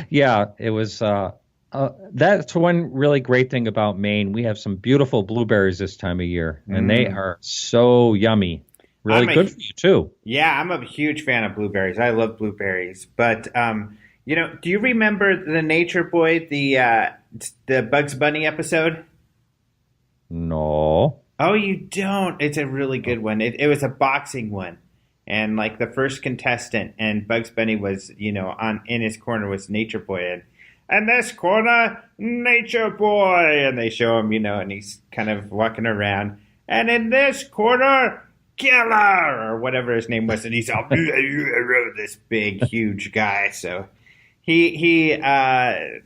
Yeah, it was. That's one really great thing about Maine. We have some beautiful blueberries this time of year, and they Mm. are so yummy. Really I'm good a for you too. Yeah, I'm a huge fan of blueberries. I love blueberries. But do you remember the Nature Boy, the Bugs Bunny episode? No. Oh, you don't? It's a really Oh, good one. It was a boxing one, and like the first contestant, and Bugs Bunny was, on in his corner was Nature Boy, and this corner, Nature Boy, and they show him, and he's kind of walking around, and in this corner, Killer or whatever his name was, and he's all this big, huge guy. So he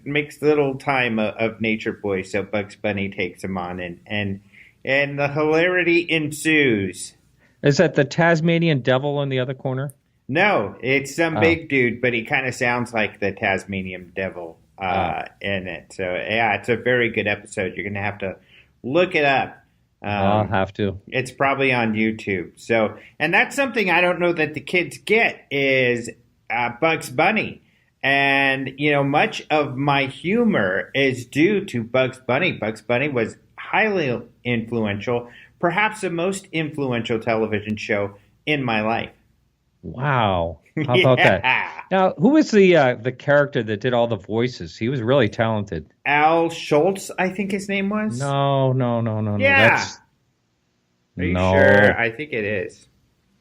makes little time of Nature Boy, so Bugs Bunny takes him on, and the hilarity ensues. is that the Tasmanian devil in the other corner? No, it's some Oh, big dude, but he kind of sounds like the Tasmanian devil oh, in it. So yeah, it's a very good episode. You're gonna have to look it up. I'll have to. It's probably on YouTube. So, and that's something I don't know that the kids get is Bugs Bunny. And, much of my humor is due to Bugs Bunny. Bugs Bunny was highly influential, perhaps the most influential television show in my life. Wow. How about that? Yeah. Now, who was the character that did all the voices? He was really talented. Al Schultz, I think his name was. No, no, no, no, no. Yeah. That's Are you sure? no, I think it is.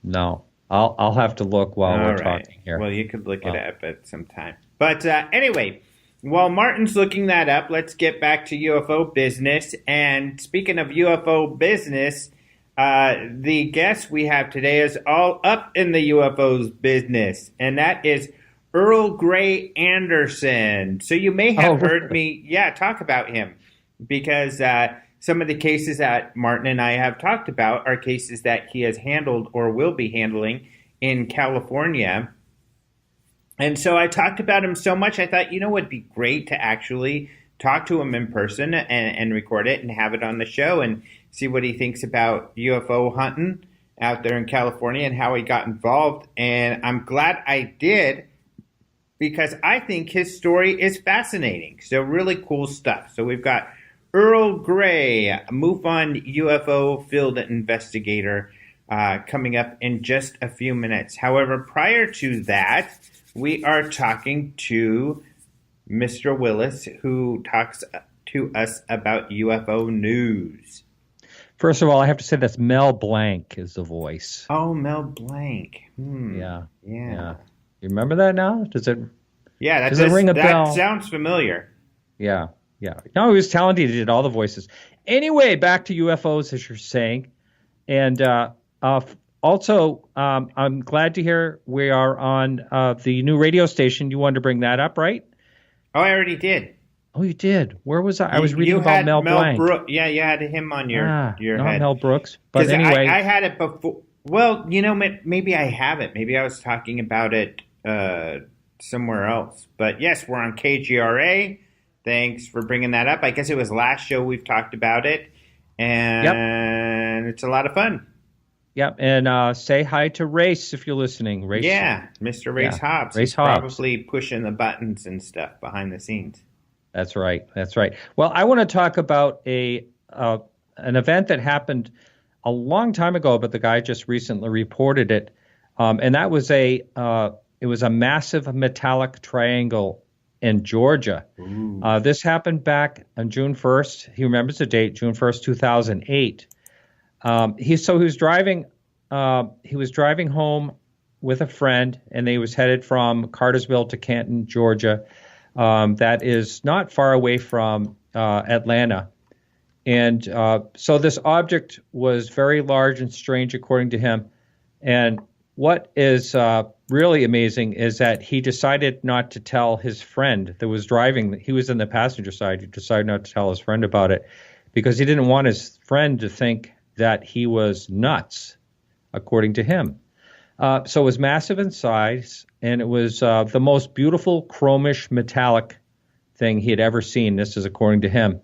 no. I'll have to look while All we're right. talking here. Well, you could look it Oh, up at some time. But anyway, while Martin's looking that up, let's get back to UFO business. And speaking of UFO business, the guest we have today is all up in the UFOs business, and that is Earl Grey Anderson. So you may oh, have heard me, talk about him because some of the cases that Martin and I have talked about are cases that he has handled or will be handling in California. And so I talked about him so much, I thought, it'd be great to actually talk to him in person and record it and have it on the show and see what he thinks about UFO hunting out there in California and how he got involved. And I'm glad I did because I think his story is fascinating. So really cool stuff. So we've got Earl Grey, MUFON UFO field investigator, coming up in just a few minutes. However, prior to that, we are talking to Mr. Willis, who talks to us about UFO news. first of all, I have to say that's Mel Blanc is the voice. Oh, Mel Blanc. Yeah, Yeah. yeah. You remember that now? Yeah, Does it ring a that bell? sounds familiar. Yeah, yeah. No, he was talented. He did all the voices. Anyway, back to UFOs, as you're saying, and also, I'm glad to hear we are on the new radio station. You wanted to bring that up, right? Oh, I already did. Oh, you did. Where was I? I was reading You about had Mel Blanc. Yeah, you had him on your Not head. Mel Brooks. But Because anyway, I had it before. Well, maybe I haven't. Maybe I was talking about it somewhere else. But yes, we're on KGRA. Thanks for bringing that up. I guess it was last show we've talked about it. yep, And it's a lot of fun. yep. And say hi to Race if you're listening. Race. Yeah, Mr. Race Yeah, Hobbs. Race He's Hobbs. probably pushing the buttons and stuff behind the scenes. That's right. That's right. Well, I want to talk about an event that happened a long time ago, but the guy just recently reported it, and that was it was a massive metallic triangle in Georgia. This happened back on June 1st. He remembers the date, June 1st, 2008. He was driving. He was driving home with a friend, and he was headed from Cartersville to Canton, Georgia. That is not far away from Atlanta. And so this object was very large and strange, according to him. And what is really amazing is that he decided not to tell his friend that was driving. He was in the passenger side. He decided not to tell his friend about it because he didn't want his friend to think that he was nuts, according to him. So it was massive in size, and it was the most beautiful chromish metallic thing he had ever seen. This is according to him.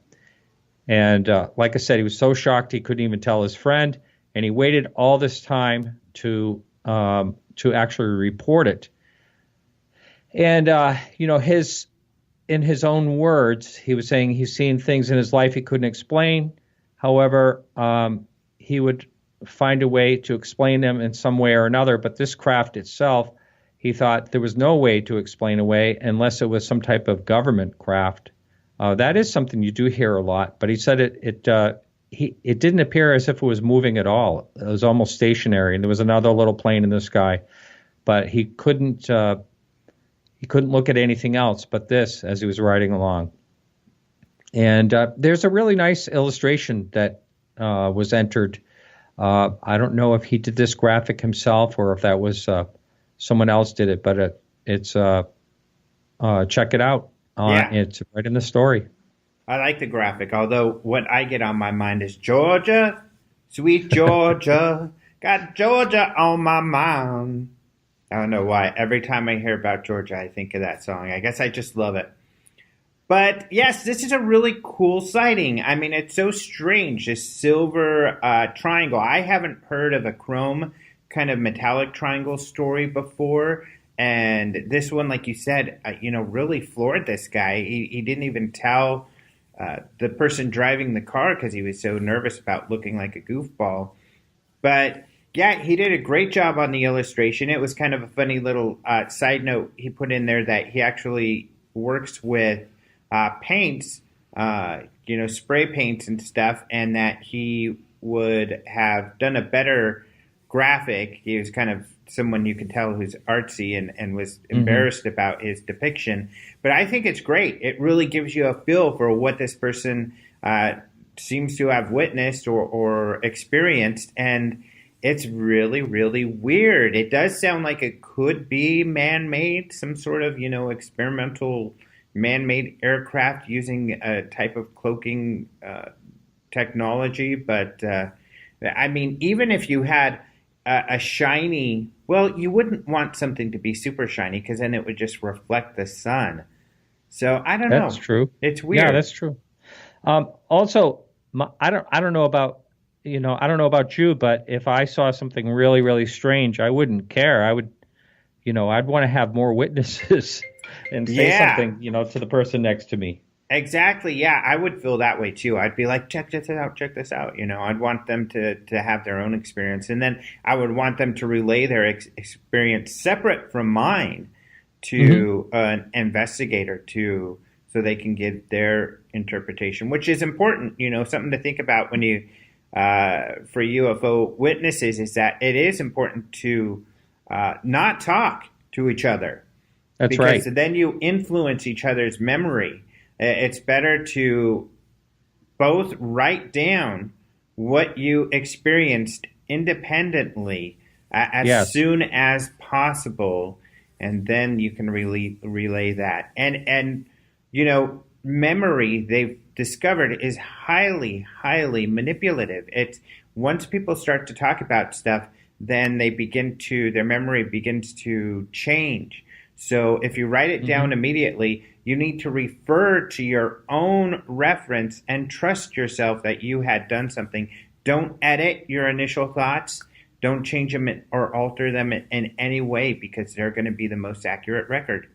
And like I said, he was so shocked he couldn't even tell his friend, and he waited all this time to actually report it. And his in his own words, he was saying he's seen things in his life he couldn't explain. However, he would find a way to explain them in some way or another. But this craft itself, he thought there was no way to explain away unless it was some type of government craft. That is something you do hear a lot. But he said it didn't appear as if it was moving at all. It was almost stationary, and there was another little plane in the sky, but he couldn't look at anything else but this as he was riding along. And there's a really nice illustration that was entered. I don't know if he did this graphic himself or if that was someone else did it, but it's check it out. It's right in the story. I like the graphic, although what I get on my mind is Georgia, sweet Georgia, got Georgia on my mind. I don't know why. Every time I hear about Georgia, I think of that song. I guess I just love it. But yes, this is a really cool sighting. I mean, it's so strange, this silver triangle. I haven't heard of a chrome kind of metallic triangle story before. And this one, like you said, really floored this guy. He didn't even tell the person driving the car because he was so nervous about looking like a goofball. But yeah, he did a great job on the illustration. It was kind of a funny little side note he put in there that he actually works with paints, spray paints and stuff, and that he would have done a better graphic. He was kind of someone you could tell who's artsy and was embarrassed about his depiction. But I think it's great. It really gives you a feel for what this person seems to have witnessed or experienced. And it's really, really weird. It does sound like it could be man-made, some sort of, experimental man-made aircraft using a type of cloaking technology. But, even if you had a shiny, well, you wouldn't want something to be super shiny because then it would just reflect the sun. So I don't know. That's true. It's weird. Yeah, that's true. Also, I don't know about I don't know about you, but if I saw something really, really strange, I wouldn't care. I would, I'd want to have more witnesses and say something, to the person next to me. Exactly. Yeah, I would feel that way too. I'd be like, check this out. I'd want them to have their own experience. And then I would want them to relay their experience separate from mine to an investigator so they can give their interpretation, which is important, something to think about when you, for UFO witnesses, is that it is important to not talk to each other. That's right. Because then you influence each other's memory. It's better to both write down what you experienced independently as soon as possible, and then you can relay that. And memory, they've discovered, is highly, highly manipulative. It's once people start to talk about stuff, then their memory begins to change. So if you write it down immediately, you need to refer to your own reference and trust yourself that you had done something. Don't edit your initial thoughts. Don't change them or alter them in any way because they're going to be the most accurate record.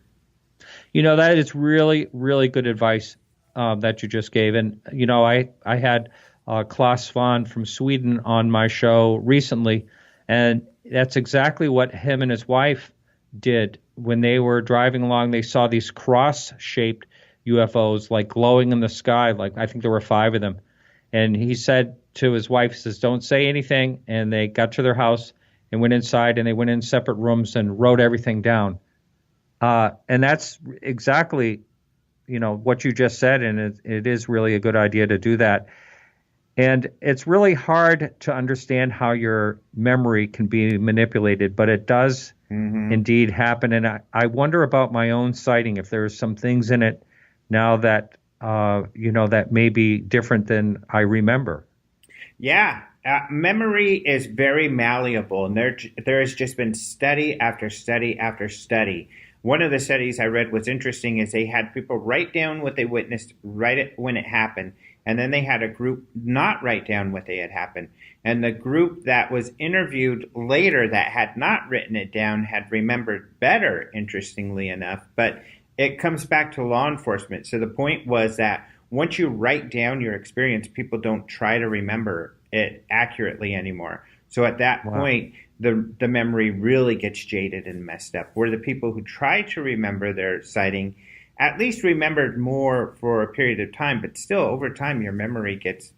That is really, really good advice that you just gave. And, I had Klaus Svahn from Sweden on my show recently, and that's exactly what him and his wife did. When they were driving along, they saw these cross-shaped UFOs, like glowing in the sky. Like I think there were 5 of them. And he said to his wife, he says, "Don't say anything." And they got to their house and went inside, and they went in separate rooms and wrote everything down. And that's exactly, what you just said. And it is really a good idea to do that. And it's really hard to understand how your memory can be manipulated, but it does indeed happen. And I wonder about my own sighting, if there's some things in it now that, that may be different than I remember. Yeah. Memory is very malleable, and there has just been study after study after study. One of the studies I read was interesting is they had people write down what they witnessed when it happened, and then they had a group not write down what they had happened. And the group that was interviewed later that had not written it down had remembered better, interestingly enough. But it comes back to law enforcement. So the point was that once you write down your experience, people don't try to remember it accurately anymore. So at that point, the memory really gets jaded and messed up, where the people who try to remember their sighting at least remembered more for a period of time, but still over time your memory gets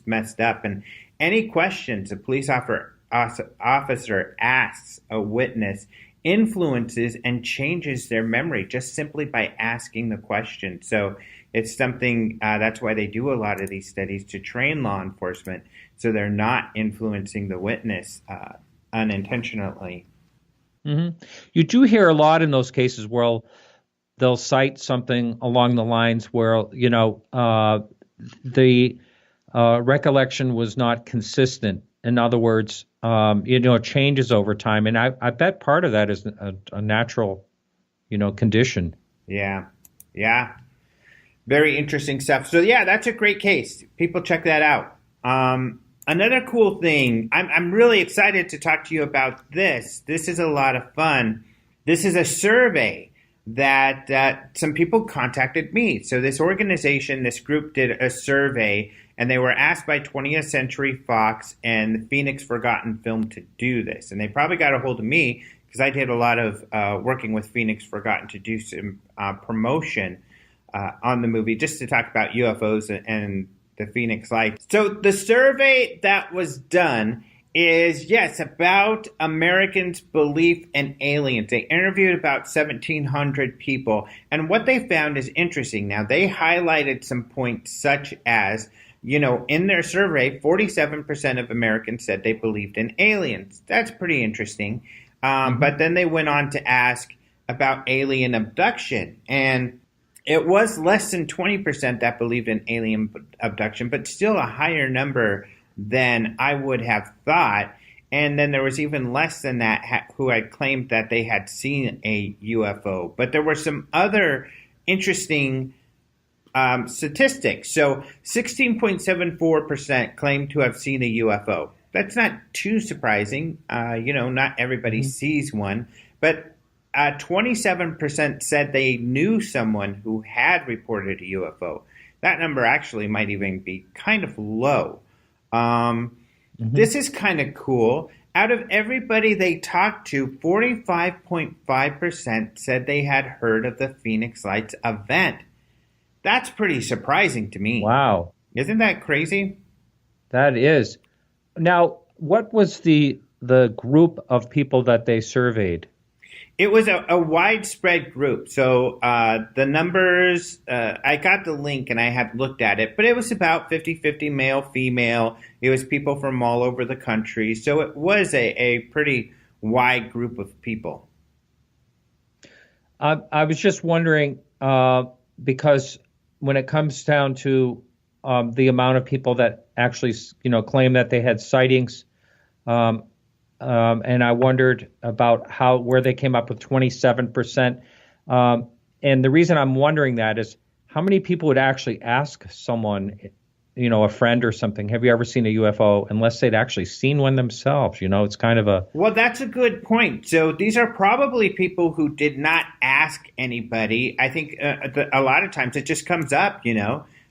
messed up. And any questions a police officer asks a witness influences and changes their memory just simply by asking the question. So it's something, that's why they do a lot of these studies, to train law enforcement so they're not influencing the witness unintentionally. Mm-hmm. You do hear a lot in those cases where they'll cite something along the lines where, the recollection was not consistent. In other words, it changes over time. And I bet part of that is a natural, condition. Yeah. Yeah. Very interesting stuff. So, yeah, that's a great case. People check that out. Another cool thing, I'm really excited to talk to you about this. This is a lot of fun. This is a survey that some people contacted me. So this organization, this group did a survey, and they were asked by 20th Century Fox and the Phoenix Forgotten Film to do this. And they probably got a hold of me because I did a lot of working with Phoenix Forgotten to do some promotion on the movie, just to talk about UFOs and the Phoenix Lights. So the survey that was done is, yes, about Americans' belief in aliens. They interviewed about 1,700 people, and what they found is interesting. Now, they highlighted some points such as, in their survey, 47% of Americans said they believed in aliens. That's pretty interesting. But then they went on to ask about alien abduction, and it was less than 20% that believed in alien abduction, but still a higher number than I would have thought. And then there was even less than that who had claimed that they had seen a UFO. But there were some other interesting statistics. So 16.74% claimed to have seen a UFO. That's not too surprising. Not everybody sees one. But 27% said they knew someone who had reported a UFO. That number actually might even be kind of low. This is kind of cool. Out of everybody they talked to, 45.5% said they had heard of the Phoenix Lights event. That's pretty surprising to me. Wow. Isn't that crazy? That is. Now, what was the group of people that they surveyed? It was a widespread group. So the numbers, I got the link and I had looked at it, but it was about 50-50 male, female. It was people from all over the country. So it was a pretty wide group of people. I was just wondering, because when it comes down to the amount of people that actually, claim that they had sightings, and I wondered about where they came up with 27%. And the reason I'm wondering that is how many people would actually ask someone, a friend or something, have you ever seen a UFO, unless they'd actually seen one themselves? It's kind of a... Well, that's a good point. So these are probably people who did not ask anybody. I think a lot of times it just comes up,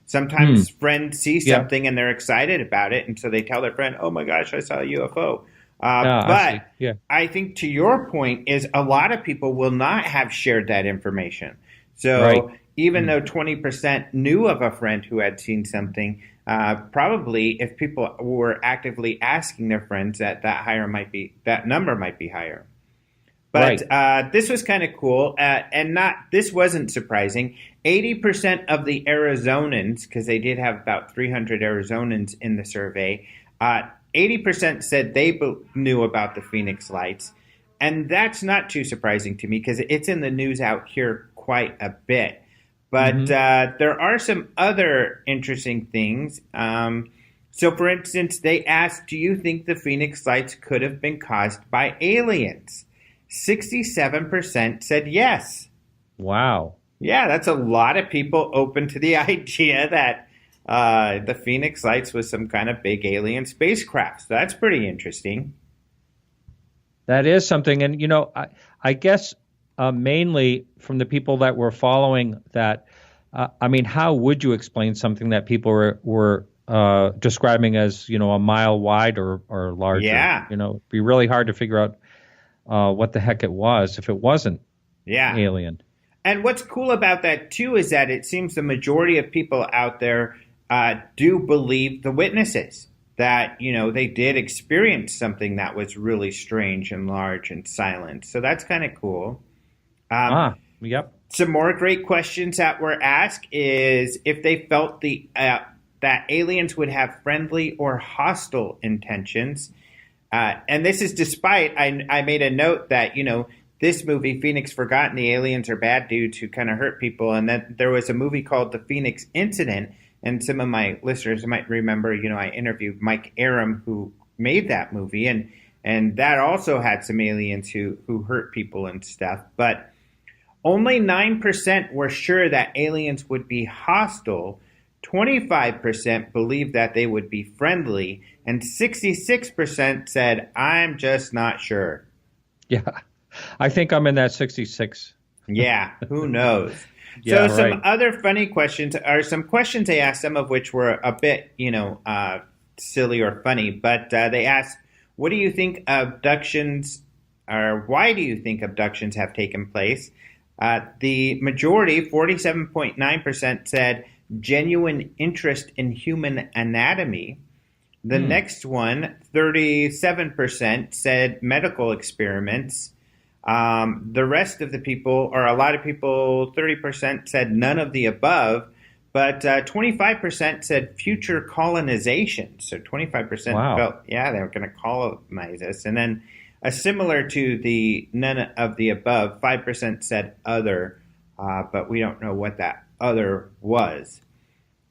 Sometimes friends see something and they're excited about it, and so they tell their friend, oh my gosh, I saw a UFO. But I think to your point is a lot of people will not have shared that information. So even though 20% knew of a friend who had seen something, probably if people were actively asking their friends, that number might be higher. But this was kind of cool, and this wasn't surprising. 80% of the Arizonans, because they did have about 300 Arizonans in the survey, 80% said they knew about the Phoenix Lights. And that's not too surprising to me because it's in the news out here quite a bit. But there are some other interesting things. So, for instance, they asked, do you think the Phoenix Lights could have been caused by aliens? 67% said yes. Wow. Yeah, that's a lot of people open to the idea that the Phoenix Lights was some kind of big alien spacecraft. So that's pretty interesting. That is something. And, I guess mainly from the people that were following that. I mean, how would you explain something that people were describing as, a mile wide or larger? Yeah. It'd be really hard to figure out what the heck it was if it wasn't Yeah. alien. And what's cool about that, too, is that it seems the majority of people out there do believe the witnesses, that, they did experience something that was really strange and large and silent. So that's kind of cool. Yep. Some more great questions that were asked is if they felt that aliens would have friendly or hostile intentions. And this is despite, I made a note that, this movie, Phoenix Forgotten, the aliens are bad dudes who kind of hurt people. And then there was a movie called The Phoenix Incident. And some of my listeners might remember, I interviewed Mike Aram, who made that movie. And that also had some aliens who hurt people and stuff. But only 9% were sure that aliens would be hostile. 25% believed that they would be friendly. And 66% said, I'm just not sure. Yeah. I think I'm in that 66. Yeah, who knows? Yeah, so some right. other funny questions are some questions they asked, some of which were a bit, silly or funny. But they asked, what do you think abductions, or why do you think abductions have taken place? The majority, 47.9%, said genuine interest in human anatomy. The next one, 37%, said medical experiments. The rest of the people, or a lot of people, 30% said none of the above, but 25% said future colonization. So 25% felt, they were going to colonize us. And then similar to the none of the above, 5% said other, but we don't know what that other was.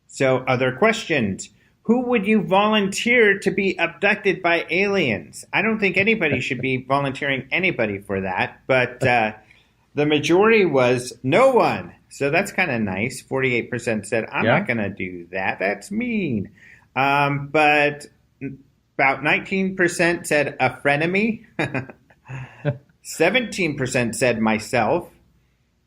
So other questions. Who would you volunteer to be abducted by aliens? I don't think anybody should be volunteering anybody for that, but the majority was no one. So that's kind of nice. 48% said, I'm not going to do that. That's mean. But about 19% said a frenemy. 17% said myself.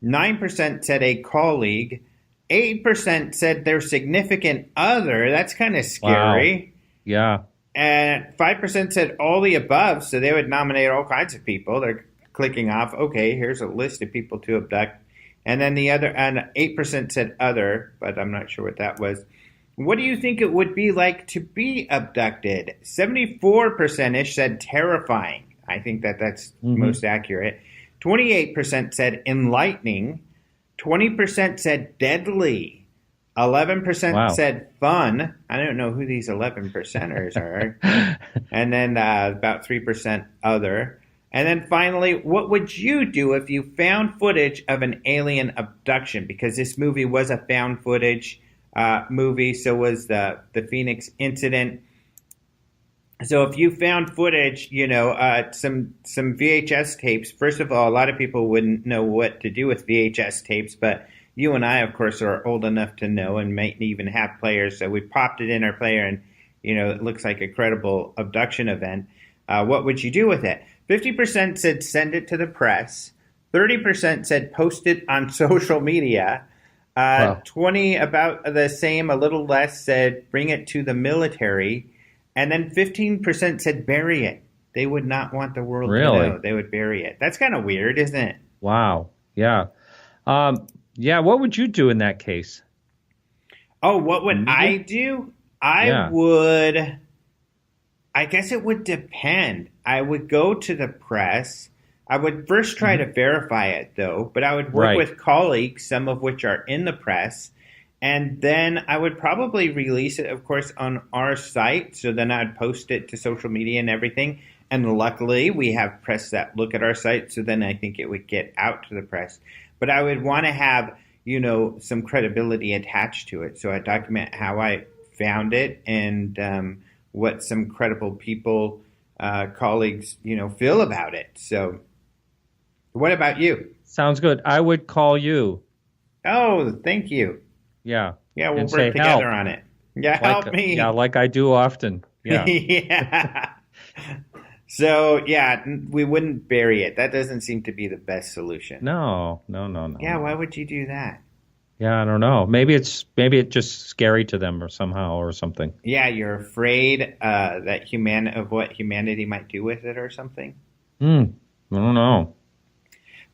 9% said a colleague. 8% said their significant other. That's kind of scary. Wow. Yeah. And 5% said all the above, so they would nominate all kinds of people. They're clicking off, okay, here's a list of people to abduct. And then the other, and 8% said other, but I'm not sure what that was. What do you think it would be like to be abducted? 74%-ish said terrifying. I think that's most accurate. 28% said enlightening. 20% said deadly. 11% said fun. I don't know who these 11%ers are. And then about 3% other. And then finally, what would you do if you found footage of an alien abduction? Because this movie was a found footage movie, so was the Phoenix Incident. So if you found footage, some VHS tapes, first of all, a lot of people wouldn't know what to do with VHS tapes, but you and I, of course, are old enough to know and might even have players. So we popped it in our player and, it looks like a credible abduction event. What would you do with it? 50% said send it to the press. 30% said post it on social media. 20, about the same, a little less, said bring it to the military. And then 15% said bury it. They would not want the world to know. They would bury it. That's kind of weird, isn't it? Wow. Yeah. What would you do in that case? Oh, what would I do? I guess it would depend. I would go to the press. I would first try to verify it, though. But I would work with colleagues, some of which are in the press. And then I would probably release it, of course, on our site. So then I'd post it to social media and everything. And luckily, we have press that look at our site. So then I think it would get out to the press. But I would want to have, some credibility attached to it. So I document how I found it and what some credible people, colleagues, feel about it. So what about you? Sounds good. I would call you. Oh, thank you. Yeah. Yeah, we'll work together on it. Yeah, help me. Yeah, like I do often. Yeah. Yeah. So, yeah, we wouldn't bury it. That doesn't seem to be the best solution. No. Yeah, why would you do that? Yeah, I don't know. Maybe it's just scary to them or somehow or something. Yeah, you're afraid of what humanity might do with it or something. I don't know.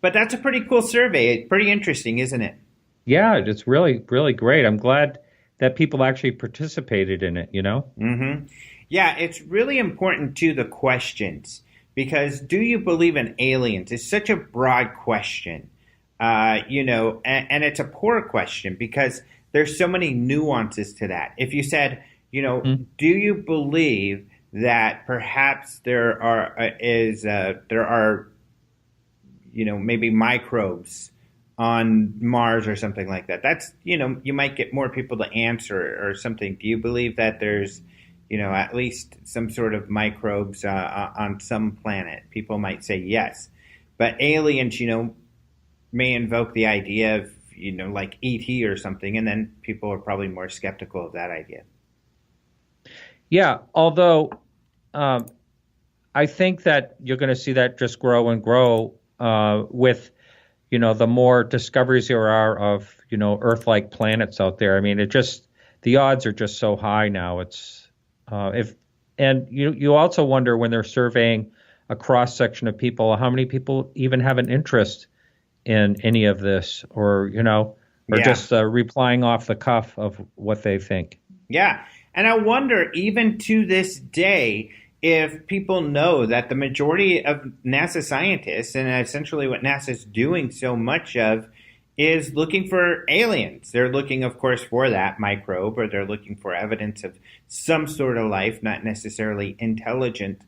But that's a pretty cool survey. It's pretty interesting, isn't it? Yeah, it's really, really great. I'm glad that people actually participated in it, Mm-hmm. Yeah, it's really important to the questions because do you believe in aliens? It's such a broad question, and it's a poor question because there's so many nuances to that. If you said, do you believe that perhaps there are maybe microbes on Mars or something like that? That's, you might get more people to answer or something. Do you believe that there's at least some sort of microbes on some planet? People might say yes. But aliens, may invoke the idea of, like ET or something, and then people are probably more skeptical of that idea. Yeah, although I think that you're going to see that just grow and grow with, the more discoveries there are of, Earth-like planets out there. I mean, the odds are just so high now. You also wonder when they're surveying a cross section of people, how many people even have an interest in any of this, or just replying off the cuff of what they think. Yeah, and I wonder even to this day if people know that the majority of NASA scientists, and essentially what NASA's doing so much of, is looking for aliens. They're looking, of course, for that microbe, or they're looking for evidence of some sort of life, not necessarily intelligent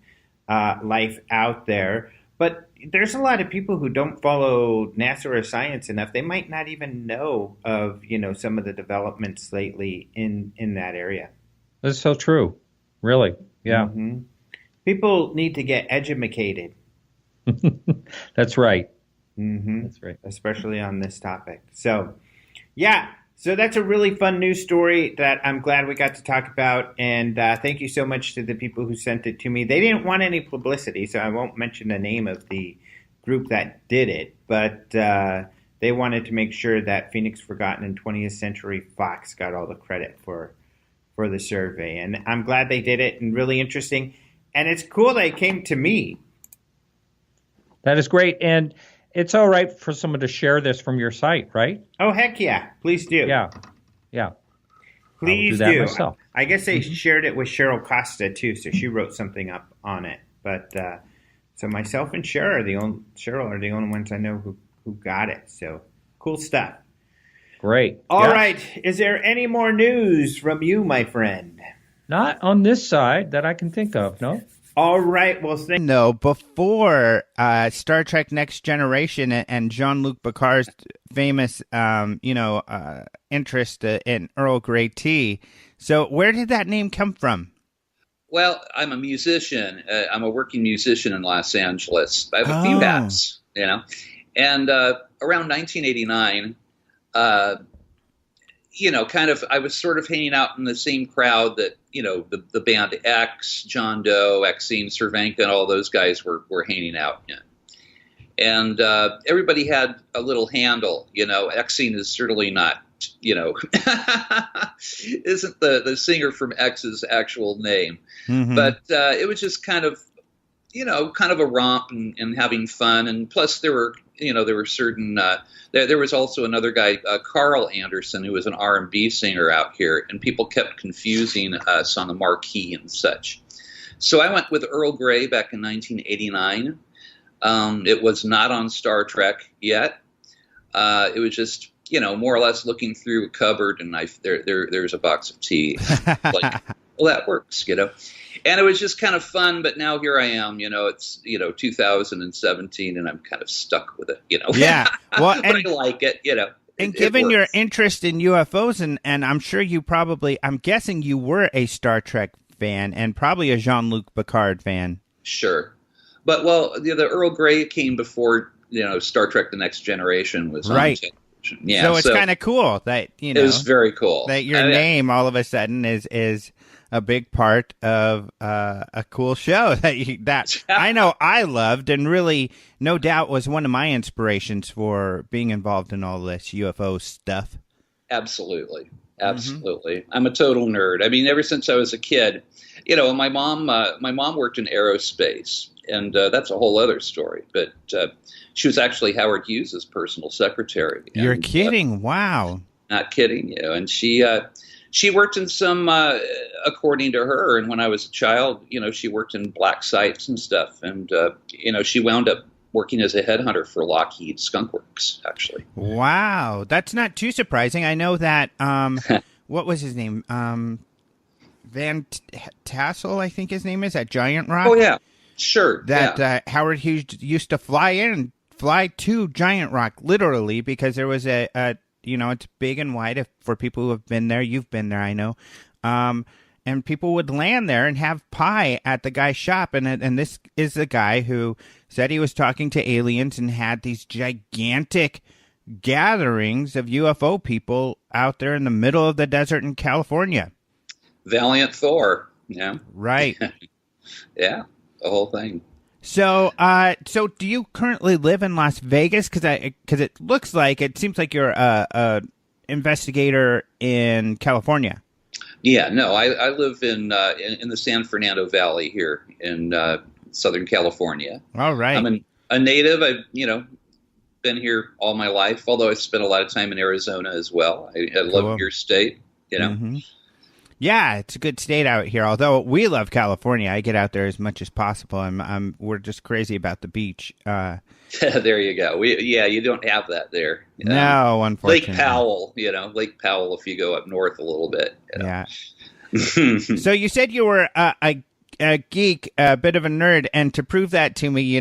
life out there. But there's a lot of people who don't follow NASA or science enough. They might not even know of, some of the developments lately in that area. That's so true. Really. Yeah. Mm-hmm. People need to get edumacated. That's right. Mm-hmm. That's right. Especially on this topic. So, yeah. So that's a really fun news story that I'm glad we got to talk about. And thank you so much to the people who sent it to me. They didn't want any publicity, so I won't mention the name of the group that did it. But they wanted to make sure that Phoenix Forgotten and 20th Century Fox got all the credit for the survey. And I'm glad they did it, and really interesting. And it's cool they came to me. That is great. And it's all right for someone to share this from your site, right? Oh, heck yeah. Please do. Yeah. Please do. That myself. I guess they shared it with Cheryl Costa, too, so she wrote something up on it. But so myself and Cheryl are the only ones I know who got it. So cool stuff. Great. All right. Is there any more news from you, my friend? Not on this side that I can think of, no? All right. Well, before Star Trek Next Generation and Jean-Luc Picard's famous, interest in Earl Grey tea. So where did that name come from? Well, I'm a musician. I'm a working musician in Los Angeles. I have a few hats, And around 1989, I was sort of hanging out in the same crowd that, the band X, John Doe, Exene, Cervenka, and all those guys were hanging out in. And everybody had a little handle, Exene is certainly not, isn't the singer from X's actual name. Mm-hmm. But it was just kind of a romp and having fun. And plus there were certain, there was also another guy, Carl Anderson, who was an R&B singer out here, and people kept confusing us on the marquee and such. So I went with Earl Grey back in 1989. It was not on Star Trek yet. It was just, more or less looking through a cupboard, and there's a box of tea. Like, well, that works, And it was just kind of fun, but now here I am, it's, 2017, and I'm kind of stuck with it, Yeah. Well, but I like it, And given your interest in UFOs, and I'm sure I'm guessing you were a Star Trek fan and probably a Jean-Luc Picard fan. Sure. But, the Earl Grey came before, Star Trek The Next Generation was right. on television. Yeah, so it's kind of cool that, it was very cool. That your name all of a sudden is a big part of a cool show that I know I loved and really, no doubt, was one of my inspirations for being involved in all this UFO stuff. Absolutely. I'm a total nerd. I mean, ever since I was a kid, my mom worked in aerospace, and that's a whole other story. But she was actually Howard Hughes's personal secretary. You're kidding? Wow. Not kidding you. And she worked in some, according to her, and when I was a child, she worked in black sites and stuff. And, she wound up working as a headhunter for Lockheed Skunk Works, actually. Wow. That's not too surprising. I know that, what was his name? Van Tassel, I think his name is, at Giant Rock. Oh, yeah. Sure. That Howard Hughes used to fly to Giant Rock, literally, because there was it's big and wide for people who have been there. You've been there, I know. And people would land there and have pie at the guy's shop. And this is the guy who said he was talking to aliens and had these gigantic gatherings of UFO people out there in the middle of the desert in California. Valiant Thor. Yeah. Right. Yeah. The whole thing. So do you currently live in Las Vegas? Because it seems like you're a investigator in California. Yeah, no, I live in the San Fernando Valley here in Southern California. All right. I'm a native. I've been here all my life, although I spent a lot of time in Arizona as well. I love your state. Mm-hmm. Yeah, it's a good state out here. Although we love California, I get out there as much as possible. We're just crazy about the beach. There you go. You don't have that there. No, unfortunately. Lake Powell. If you go up north a little bit. Yeah. So you said you were a geek, a bit of a nerd, and to prove that to me,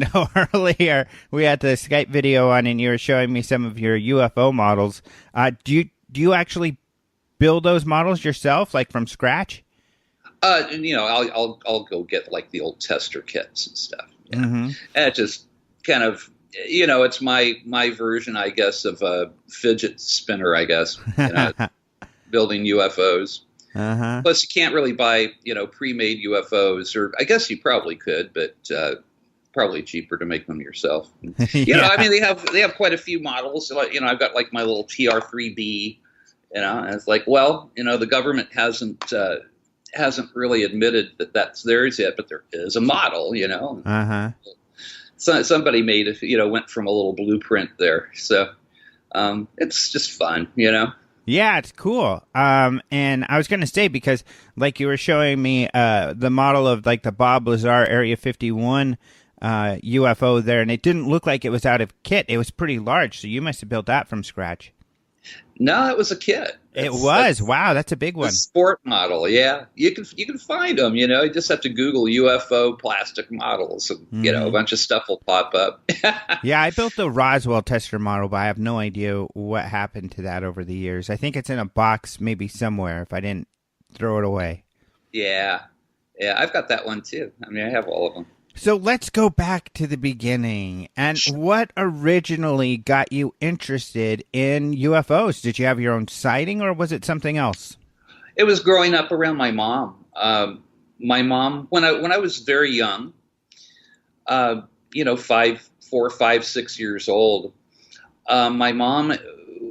earlier we had the Skype video on, and you were showing me some of your UFO models. Do you actually build those models yourself, like from scratch? I'll go get like the old tester kits and stuff. Mm-hmm. And it just kind of, it's my version, I guess, of a fidget spinner, I guess, building UFOs. Uh-huh. Plus, you can't really buy, pre-made UFOs, or I guess you probably could, but probably cheaper to make them yourself. Yeah. They have quite a few models. I've got like my little TR-3B. And it's like, well, the government hasn't really admitted that that's theirs yet, but there is a model, Uh-huh. So somebody went from a little blueprint there. So it's just fun, Yeah, it's cool. And I was going to say, because like you were showing me the model of like the Bob Lazar Area 51 UFO there, and it didn't look like it was out of kit. It was pretty large, so you must have built that from scratch. No, it was a kit. Wow, that's a big one. A sport model, yeah. You can find them, you just have to Google UFO plastic models, and, a bunch of stuff will pop up. Yeah, I built the Roswell tester model, but I have no idea what happened to that over the years. I think it's in a box maybe somewhere if I didn't throw it away. Yeah, I've got that one too. I have all of them. So let's go back to the beginning. And what originally got you interested in UFOs? Did you have your own sighting, or was it something else? It was growing up around my mom. My mom, when I was very young, 4, 5, 6 years old, my mom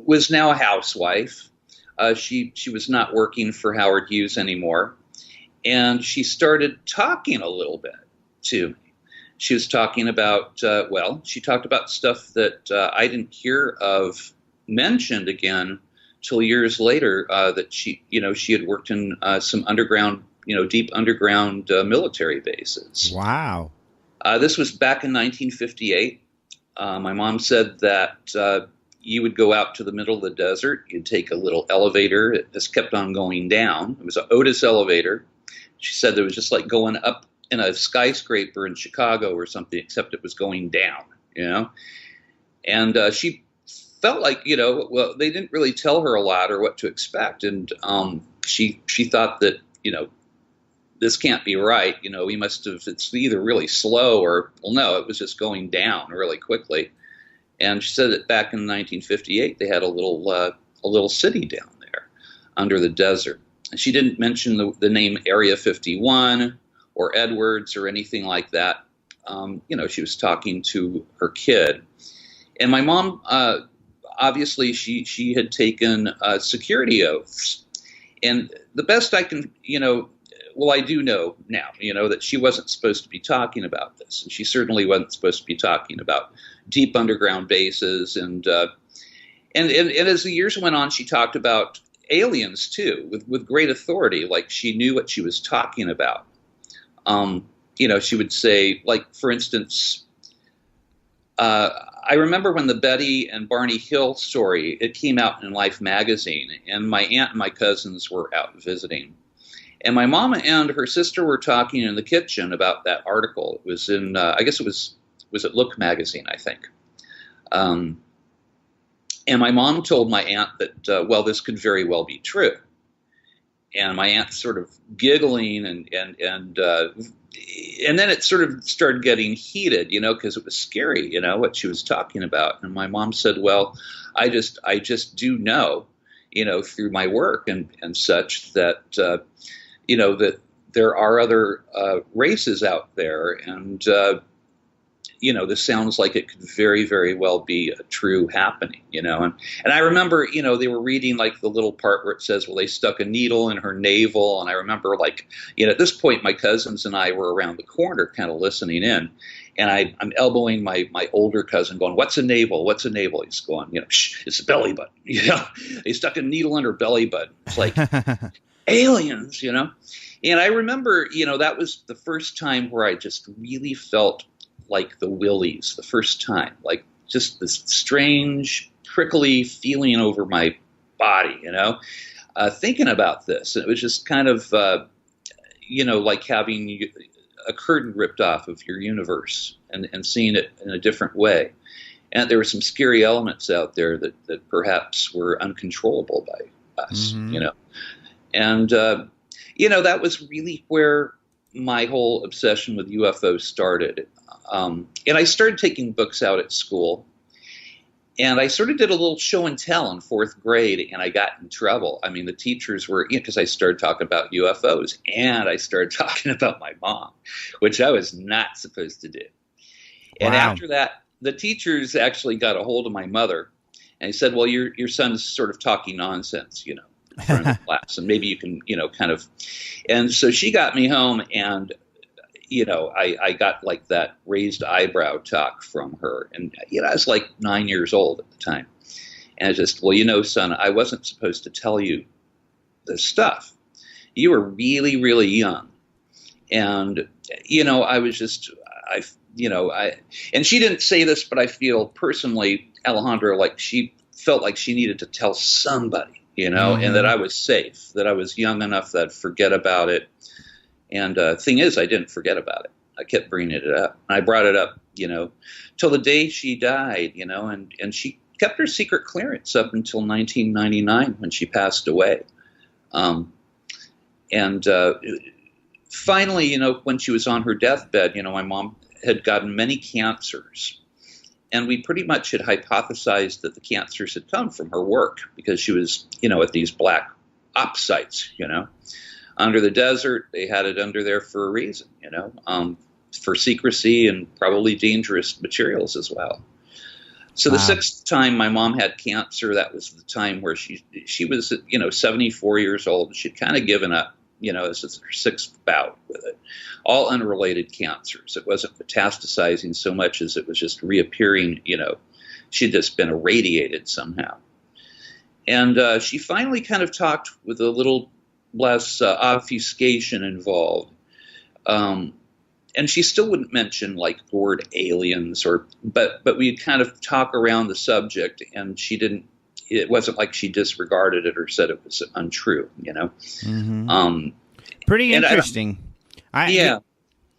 was now a housewife. She was not working for Howard Hughes anymore, and she started talking a little bit to me. She was talking about, she talked about stuff that I didn't hear of mentioned again till years later, that she had worked in some underground, deep underground military bases. Wow. This was back in 1958. My mom said that you would go out to the middle of the desert. You'd take a little elevator. It just kept on going down. It was an Otis elevator. She said it was just like going up in a skyscraper in Chicago or something, except it was going down, And she felt like, they didn't really tell her a lot or what to expect. And she thought that, this can't be right. We must have, it's either really slow or, well, no, it was just going down really quickly. And she said that back in 1958, they had a little city down there under the desert. She didn't mention the name Area 51 or Edwards or anything like that. She was talking to her kid. And my mom, obviously, she had taken security oaths. And the best I can, I do know now, that she wasn't supposed to be talking about this. And she certainly wasn't supposed to be talking about deep underground bases. And as the years went on, she talked about aliens, too, with great authority, like she knew what she was talking about. She would say, like, for instance, I remember when the Betty and Barney Hill story, it came out in Life magazine, and my aunt and my cousins were out visiting. And my mom and her sister were talking in the kitchen about that article. It was in, I guess it was at Look magazine, I think. And my mom told my aunt that, this could very well be true. And my aunt sort of giggling and then it sort of started getting heated, because it was scary, what she was talking about. And my mom said, well, I just do know, through my work and such that, that there are other races out there. And, this sounds like it could very, very well be a true happening, And I remember, they were reading like the little part where it says, well, they stuck a needle in her navel. And I remember at this point, my cousins and I were around the corner kind of listening in. And I'm elbowing my older cousin going, what's a navel? What's a navel? He's going, shh, it's a belly button. They stuck a needle in her belly button. It's like aliens, And I remember, that was the first time where I just really felt like the willies the first time, like just this strange, prickly feeling over my body, thinking about this. And it was just kind of, like having a curtain ripped off of your universe and seeing it in a different way. And there were some scary elements out there that perhaps were uncontrollable by us, And, that was really where my whole obsession with UFOs started. And I started taking books out at school, and I sort of did a little show and tell in fourth grade, and I got in trouble. I mean, the teachers were, because I started talking about UFOs, and I started talking about my mom, which I was not supposed to do. And after that, the teachers actually got a hold of my mother, and he said, well, your son's sort of talking nonsense, in front of the class, and maybe you can, kind of. And so she got me home, and I got like that raised eyebrow talk from her. And, I was like 9 years old at the time. And I just, well, son, I wasn't supposed to tell you this stuff. You were really, really young. And, I was just, and she didn't say this, but I feel personally, Alejandro, like she felt like she needed to tell somebody, and that I was safe, that I was young enough that I'd forget about it. And thing is, I didn't forget about it. I kept bringing it up. And I brought it up, till the day she died, and she kept her secret clearance up until 1999 when she passed away. Finally, when she was on her deathbed, my mom had gotten many cancers. And we pretty much had hypothesized that the cancers had come from her work because she was, at these black ops sites, under the desert. They had it under there for a reason, for secrecy and probably dangerous materials as well. So the sixth time my mom had cancer, that was the time where she was, 74 years old. She'd kind of given up, this is her sixth bout with it. All unrelated cancers. It wasn't metastasizing so much as it was just reappearing, she'd just been irradiated somehow. And she finally kind of talked with a little less obfuscation involved. And she still wouldn't mention like the word aliens but we'd kind of talk around the subject, and it wasn't like she disregarded it or said it was untrue, Pretty interesting.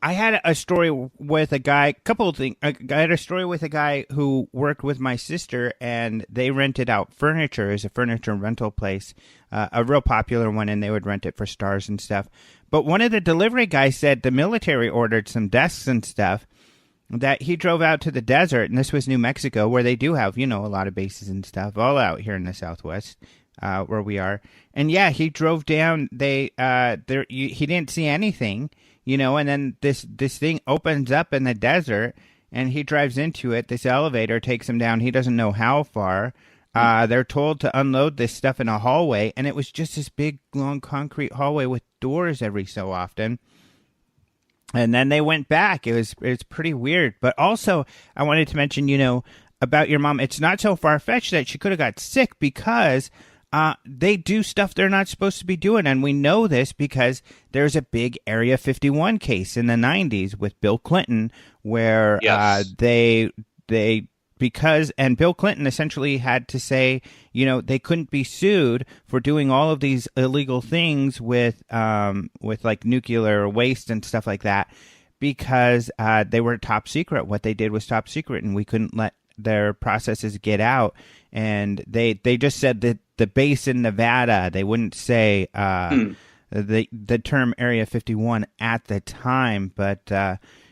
I had a story with a guy, I had a story with a guy who worked with my sister, and they rented out furniture as a furniture rental place, a real popular one, and they would rent it for stars and stuff. But one of the delivery guys said the military ordered some desks and stuff that he drove out to the desert, and this was New Mexico, where they do have, a lot of bases and stuff, all out here in the Southwest. where we are. And yeah, he drove down. He didn't see anything, and then this thing opens up in the desert, and he drives into it. This elevator takes him down. He doesn't know how far. They're told to unload this stuff in a hallway, and it was just this big, long concrete hallway with doors every so often. And then they went back. It was pretty weird. But also, I wanted to mention, about your mom. It's not so far-fetched that she could have got sick because they do stuff they're not supposed to be doing. And we know this because there's a big Area 51 case in the 90s with Bill Clinton where Bill Clinton essentially had to say, they couldn't be sued for doing all of these illegal things with like nuclear waste and stuff like that because they were top secret. What they did was top secret, and we couldn't let their processes get out. And they just said that the base in Nevada. They wouldn't say the term Area 51 at the time, but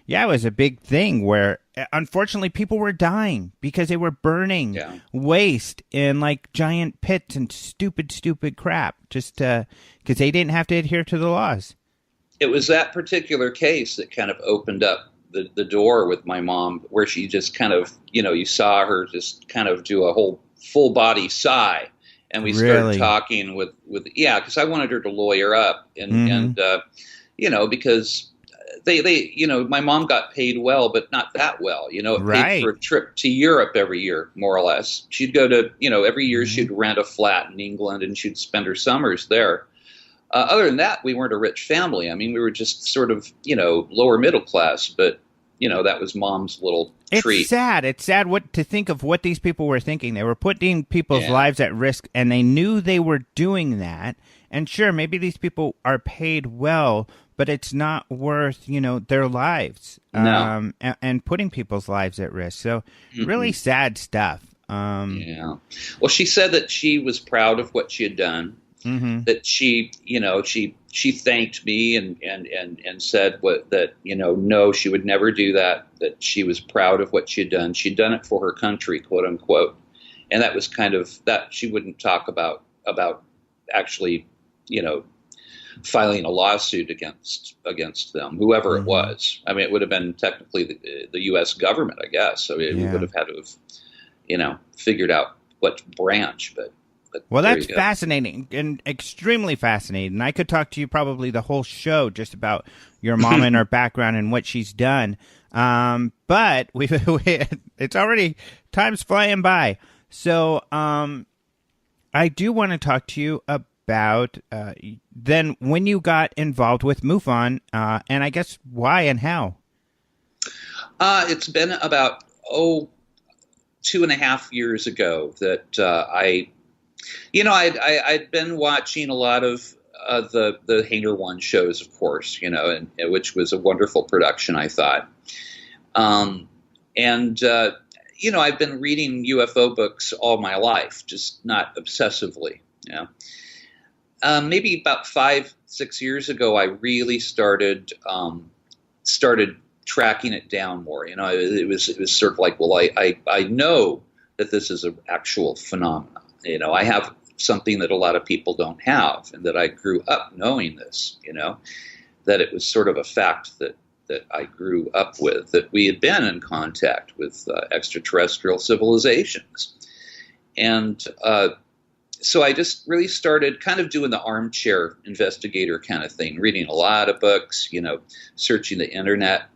it was a big thing where unfortunately people were dying because they were burning waste in like giant pits and stupid crap just because they didn't have to adhere to the laws. It was that particular case that kind of opened up the door with my mom, where she just kind of, you saw her just kind of do a whole full body sigh. And we started talking with because I wanted her to lawyer up and because they my mom got paid well, but not that well, paid for a trip to Europe every year, more or less. She'd go to, every year she'd rent a flat in England and she'd spend her summers there. Other than that, we weren't a rich family. I mean, we were just sort of, lower middle class, but that was mom's little treat. It's sad. It's sad to think of what these people were thinking. They were putting people's lives at risk, and they knew they were doing that. And sure, maybe these people are paid well, but it's not worth, their lives and putting people's lives at risk. So really sad stuff. Well, she said that she was proud of what she had done. That she thanked me and said no, she would never do that, that she was proud of what she had done. She'd done it for her country, quote unquote. And that was kind of that she wouldn't talk about actually, filing a lawsuit against them, whoever it was. I mean, it would have been technically the U.S. government, I guess. So we would have had to have, figured out what branch, but well, that's fascinating and extremely fascinating. And I could talk to you probably the whole show just about your mom and her background and what she's done. But it's already time's flying by. So I do want to talk to you about then when you got involved with MUFON, and I guess why and how. It's been about 2.5 years ago that I'd been watching a lot of the Hangar One shows, of course, and which was a wonderful production, I thought. I've been reading UFO books all my life, just not obsessively. Maybe about 5-6 years ago, I really started tracking it down more. It was sort of like, well, I know that this is an actual phenomenon. I have something that a lot of people don't have, and that I grew up knowing this, that it was sort of a fact that I grew up with, that we had been in contact with extraterrestrial civilizations. And so I just really started kind of doing the armchair investigator kind of thing, reading a lot of books, searching the internet,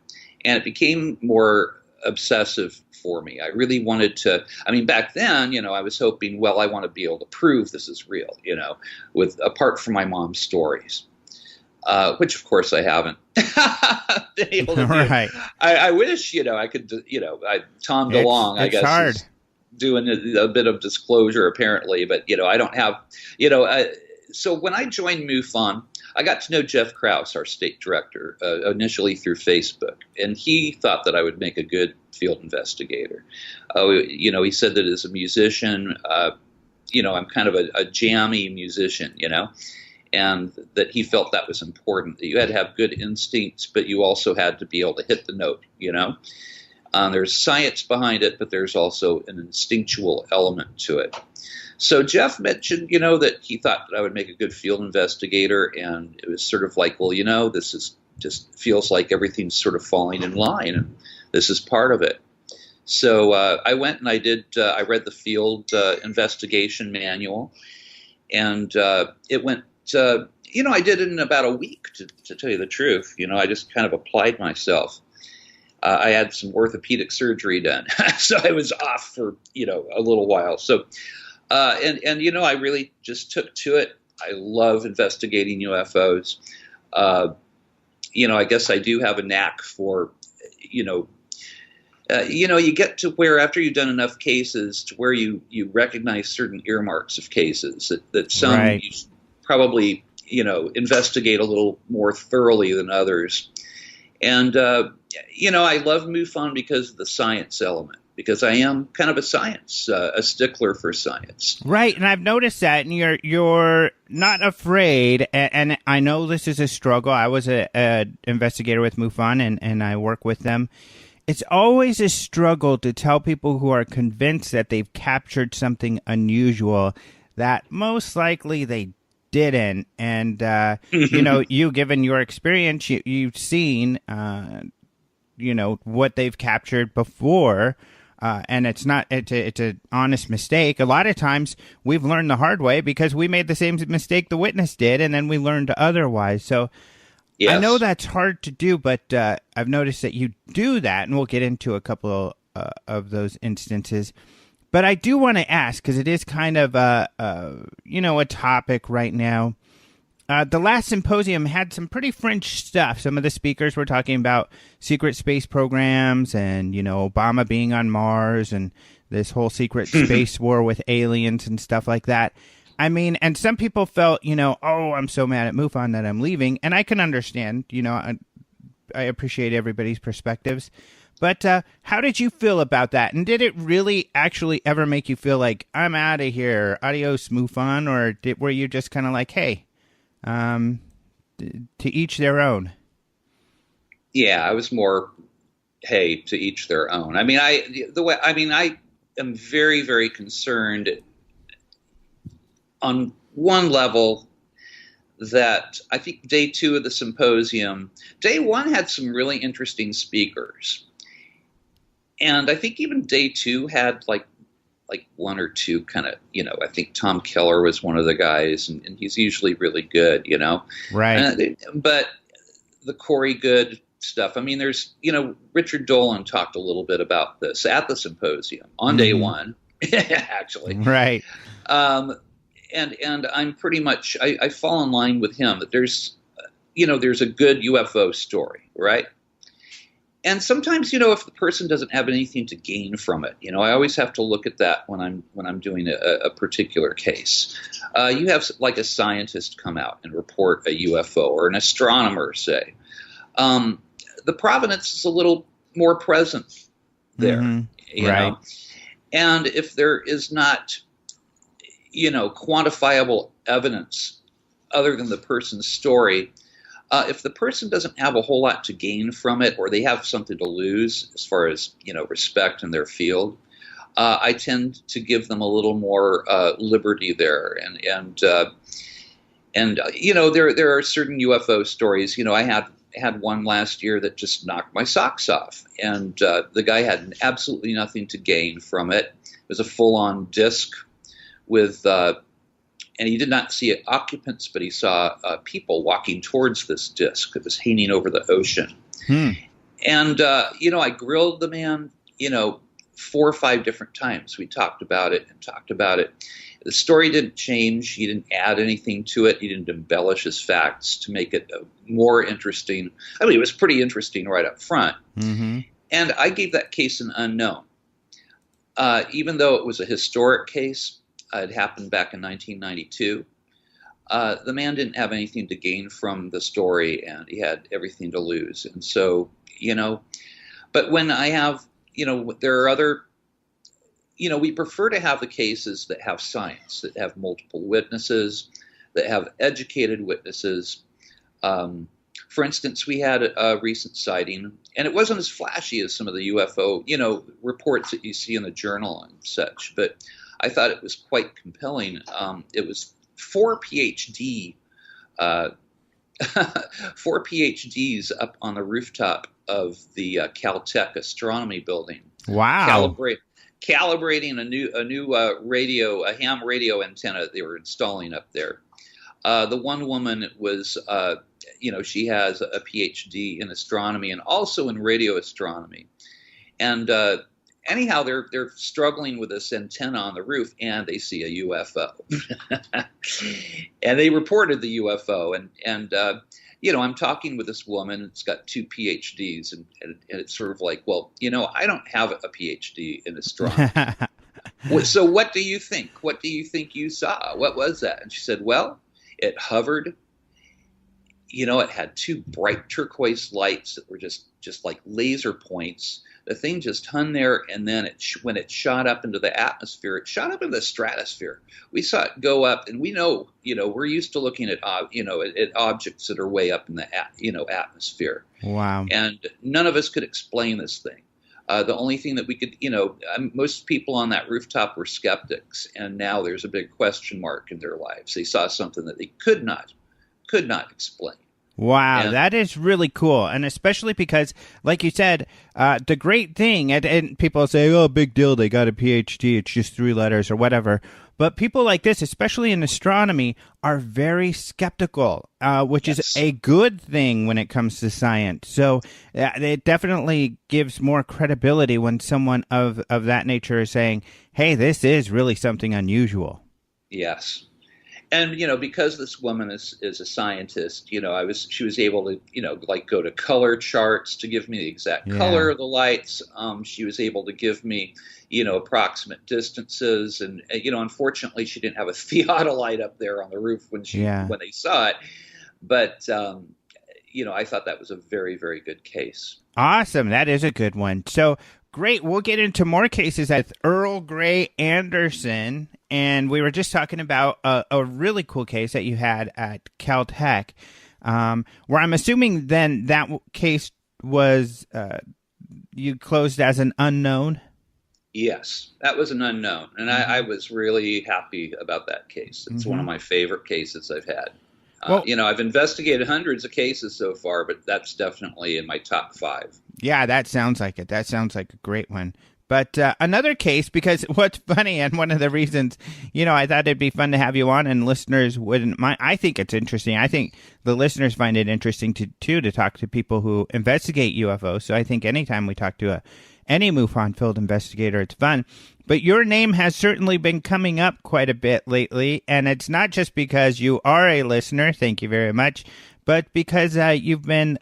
and it became more obsessive for me. I really wanted to, back then, I was hoping, well, I want to be able to prove this is real, apart from my mom's stories, which of course I haven't been able to do. Right. I wish, I could, Tom DeLonge, I guess, hard. Is doing a bit of disclosure apparently, but, I don't have, so when I joined MUFON, I got to know Jeff Krause, our state director, initially through Facebook, and he thought that I would make a good field investigator. He said that as a musician, I'm kind of a jammy musician, and that he felt that was important, that you had to have good instincts, but you also had to be able to hit the note, There's science behind it, but there's also an instinctual element to it. So Jeff mentioned, that he thought that I would make a good field investigator, and it was sort of like, well, this is just feels like everything's sort of falling in line, and this is part of it. So I went and I read the field investigation manual, and it went, I did it in about a week, to tell you the truth. I just kind of applied myself. I had some orthopedic surgery done, so I was off for, a little while. So, I really just took to it. I love investigating UFOs. I guess I do have a knack for, you get to where after you've done enough cases to where you recognize certain earmarks of cases that some right. you probably, investigate a little more thoroughly than others. And, I love MUFON because of the science element, because I am kind of a stickler for science. Right, and I've noticed that, and you're not afraid, and I know this is a struggle. I was a investigator with MUFON, and I work with them. It's always a struggle to tell people who are convinced that they've captured something unusual that most likely they didn't. And, you, given your experience, you've seen, what they've captured before. And it's an honest mistake. A lot of times we've learned the hard way because we made the same mistake the witness did, and then we learned otherwise. So yes. I know that's hard to do, but I've noticed that you do that, and we'll get into a couple of those instances. But I do want to ask, because it is kind of a topic right now. The last symposium had some pretty fringe stuff. Some of the speakers were talking about secret space programs and, Obama being on Mars and this whole secret space war with aliens and stuff like that. I mean, and some people felt, oh, I'm so mad at MUFON that I'm leaving. And I can understand, I appreciate everybody's perspectives. But how did you feel about that? And did it really actually ever make you feel like, I'm out of here, adios, MUFON? Or were you just kind of like, hey, to each their own? Yeah, I was more, hey, to each their own. I mean, I am very, very concerned on one level that I think day 2 of the symposium, day 1 had some really interesting speakers. And I think even day 2 had like 1 or 2 kind of, I think Tom Keller was one of the guys, and he's usually really good, Right. But the Corey Good stuff, I mean, there's, Richard Dolan talked a little bit about this at the symposium on day 1, actually. Right. And I'm pretty much, I fall in line with him that there's a good UFO story, right? And sometimes, if the person doesn't have anything to gain from it, I always have to look at that when I'm doing a particular case. You have like a scientist come out and report a UFO, or an astronomer, say. The provenance is a little more present there, you know. And if there is not, quantifiable evidence other than the person's story, if the person doesn't have a whole lot to gain from it, or they have something to lose as far as, respect in their field, I tend to give them a little more liberty there. And there are certain UFO stories. I had one last year that just knocked my socks off, and the guy had absolutely nothing to gain from it. It was a full-on disc with and he did not see occupants, but he saw people walking towards this disc that was hanging over the ocean. And, I grilled the man, 4 or 5 different times. We talked about it. The story didn't change. He didn't add anything to it. He didn't embellish his facts to make it more interesting. I mean, it was pretty interesting right up front. And I gave that case an unknown. Even though it was a historic case, it happened back in 1992. The man didn't have anything to gain from the story, and he had everything to lose. And so, but when I have, there are other, we prefer to have the cases that have science, that have multiple witnesses, that have educated witnesses. For instance, we had a recent sighting, and it wasn't as flashy as some of the UFO, reports that you see in the journal and such, but I thought it was quite compelling. It was four PhD, uh, four PhDs up on the rooftop of the Caltech astronomy building. Wow. Calibrating a new radio, a ham radio antenna that they were installing up there. The one woman was, she has a PhD in astronomy and also in radio astronomy. And anyhow, they're struggling with this antenna on the roof, and they see a UFO. And they reported the UFO. And I'm talking with this woman. It's got two PhDs, and it's sort of like, well, I don't have a PhD in astronomy. So what do you think? What do you think you saw? What was that? And she said, well, it hovered. It had two bright turquoise lights that were just like laser points. The thing just hung there, and then when it shot up into the atmosphere, it shot up into the stratosphere. We saw it go up, and we know, we're used to looking at, at objects that are way up in the, atmosphere. Wow. And none of us could explain this thing. The only thing that we could, most people on that rooftop were skeptics, and now there's a big question mark in their lives. They saw something that they could not explain. Wow, that is really cool. And especially because, like you said, the great thing, and people say, oh, big deal, they got a PhD, it's just 3 letters or whatever. But people like this, especially in astronomy, are very skeptical, which is a good thing when it comes to science. So it definitely gives more credibility when someone of that nature is saying, hey, this is really something unusual. Yes. And, because this woman is a scientist, she was able to, go to color charts to give me the exact color of the lights. She was able to give me, approximate distances. And, unfortunately, she didn't have a theodolite up there on the roof when they saw it. But, I thought that was a very, very good case. Awesome. That is a good one. So great. We'll get into more cases with Earl Grey Anderson. And we were just talking about a really cool case that you had at Caltech, where I'm assuming then that case was you closed as an unknown? Yes, that was an unknown. And I was really happy about that case. It's one of my favorite cases I've had. Well, I've investigated hundreds of cases so far, but that's definitely in my top 5. Yeah, that sounds like it. That sounds like a great one. But another case, because what's funny, and one of the reasons, I thought it'd be fun to have you on and listeners wouldn't mind. I think it's interesting. I think the listeners find it interesting, to talk to people who investigate UFOs. So I think anytime we talk to any MUFON field investigator, it's fun. But your name has certainly been coming up quite a bit lately, and it's not just because you are a listener, thank you very much, but because you've been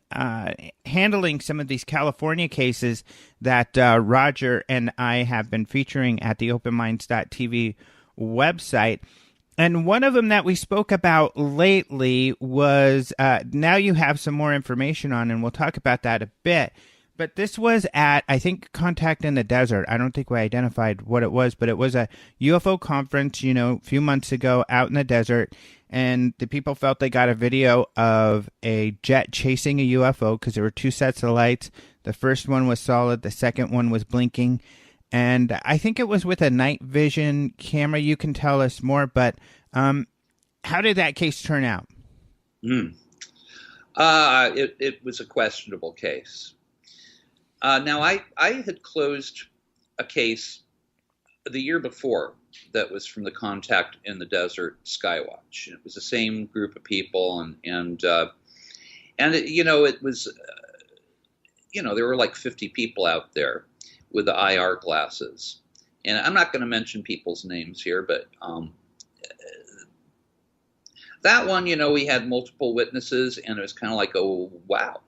handling some of these California cases that Roger and I have been featuring at the openminds.tv website. And one of them that we spoke about lately was now you have some more information on, and we'll talk about that a bit. But this was at, I think, Contact in the Desert. I don't think we identified what it was, but it was a UFO conference, a few months ago out in the desert. And the people felt they got a video of a jet chasing a UFO because there were 2 sets of lights. The first one was solid. The second one was blinking. And I think it was with a night vision camera. You can tell us more. But how did that case turn out? It was a questionable case. Now, I had closed a case the year before that was from the Contact in the Desert Skywatch. It was the same group of people, and it, it was, there were like 50 people out there with the IR glasses. And I'm not going to mention people's names here, but that one, we had multiple witnesses, and it was kind of like, oh, wow.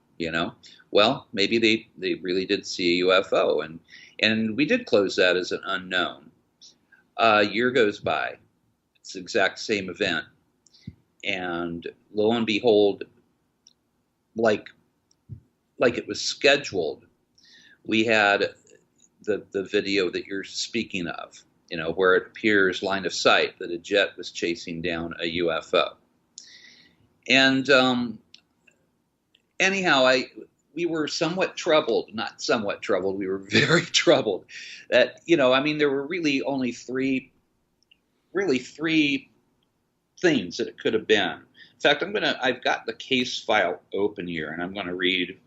Well, maybe they really did see a UFO, and we did close that as an unknown. A year goes by, it's the exact same event, and lo and behold, like it was scheduled, we had the video that you're speaking of, where it appears line of sight that a jet was chasing down a UFO. And anyhow, we were somewhat troubled, not somewhat troubled, we were very troubled that, there were really only 3 really three things that it could have been. In fact, I've got the case file open here, and I'm going to read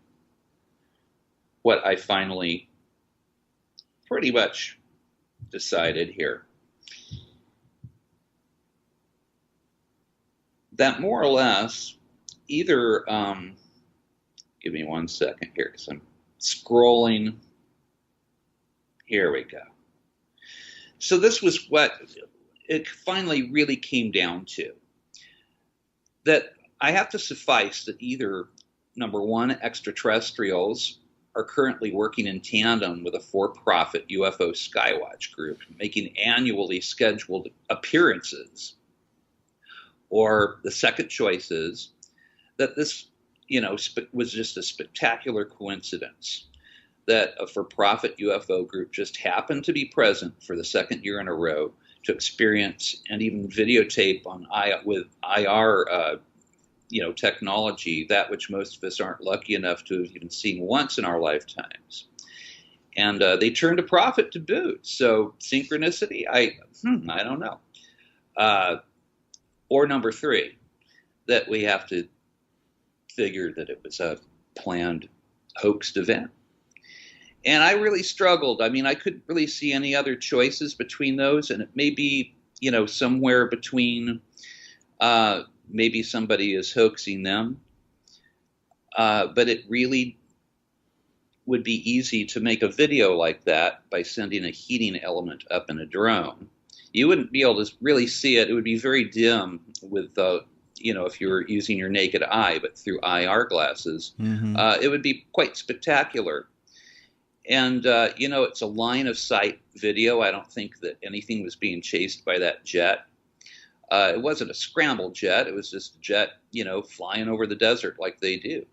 what I finally pretty much decided here. That more or less, either, give me 1 second here because I'm scrolling. Here we go. So this was what it finally really came down to. That I have to suffice that either, number one, extraterrestrials are currently working in tandem with a for-profit UFO Skywatch group, making annually scheduled appearances. Or the second choice is that this, was just a spectacular coincidence that a for-profit UFO group just happened to be present for the second year in a row to experience and even videotape with IR, technology, that which most of us aren't lucky enough to have even seen once in our lifetimes. And they turned a profit to boot. So synchronicity, I don't know. Or number three, that we have to figure that it was a planned hoaxed event. And I really struggled. I mean, I couldn't really see any other choices between those. And it may be, somewhere between maybe somebody is hoaxing them. But it really would be easy to make a video like that by sending a heating element up in a drone. You wouldn't be able to really see it. It would be very dim with, if you were using your naked eye, but through IR glasses, it would be quite spectacular. And, it's a line of sight video. I don't think that anything was being chased by that jet. It wasn't a scrambled jet. It was just a jet, flying over the desert like they do,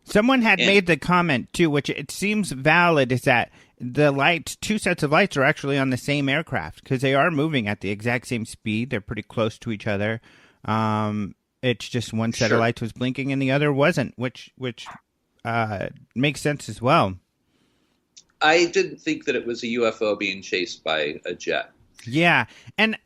Someone had made the comment, too, which it seems valid, is that the lights, two sets of lights are actually on the same aircraft because they are moving at the exact same speed. They're pretty close to each other. It's just one set of lights was blinking and the other wasn't, which makes sense as well. I didn't think that it was a UFO being chased by a jet. Yeah, and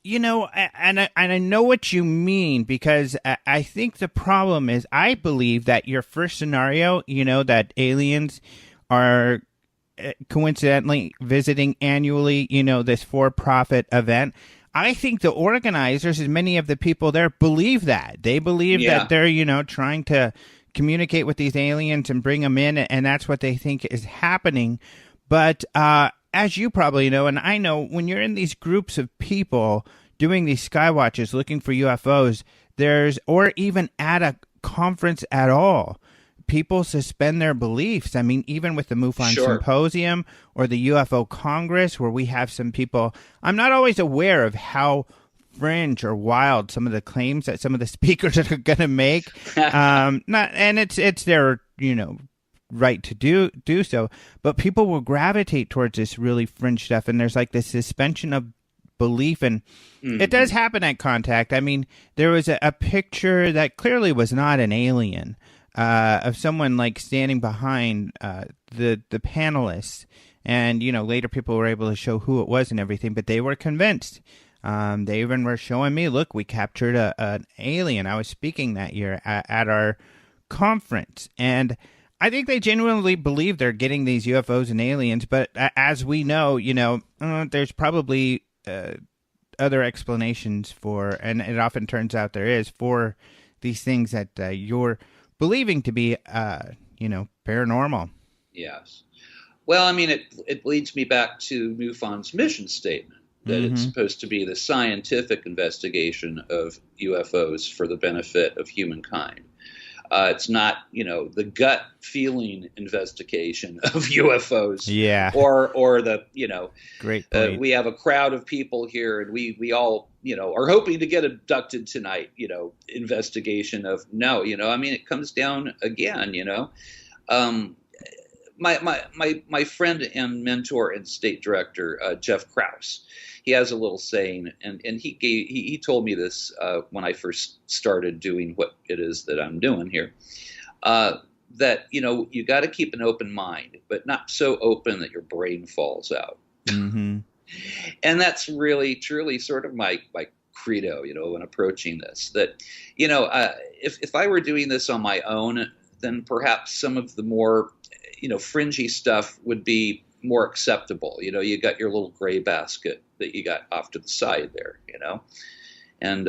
and I know what you mean, because I think the problem is, I believe that your first scenario, that aliens are coincidentally visiting annually, this for-profit event. I think the organizers and many of the people there believe that. They believe that they're, trying to communicate with these aliens and bring them in, and that's what they think is happening. But as you probably know, and I know, when you're in these groups of people doing these skywatches looking for UFOs, or even at a conference at all, people suspend their beliefs. I mean, even with the MUFON Symposium or the UFO Congress, where we have some people, I'm not always aware of how fringe or wild some of the claims that some of the speakers are going to make. It's their, right to do so, but people will gravitate towards this really fringe stuff, and there's like this suspension of belief, and it does happen at contact. I mean, there was a picture that clearly was not an alien, of someone like standing behind the panelists, and later people were able to show who it was and everything, but they were convinced. They even were showing me, look, we captured an alien. I was speaking that year at our conference, and I think they genuinely believe they're getting these UFOs and aliens, but as we know, there's probably other explanations for, and it often turns out there is, for these things that you're believing to be, paranormal. Yes. Well, I mean, it leads me back to MUFON's mission statement, that it's supposed to be the scientific investigation of UFOs for the benefit of humankind. It's not, the gut feeling investigation of UFOs. Yeah. Or the, great point. We have a crowd of people here and we all, are hoping to get abducted tonight, investigation of no, I mean, it comes down again, my friend and mentor and state director, Jeff Krause, he has a little saying, and he told me this when I first started doing what it is that I'm doing here, that you got to keep an open mind, but not so open that your brain falls out. And that's really, truly sort of my credo, when approaching this. That, if I were doing this on my own, then perhaps some of the more, fringy stuff would be more acceptable. You got your little gray basket that you got off to the side there, and and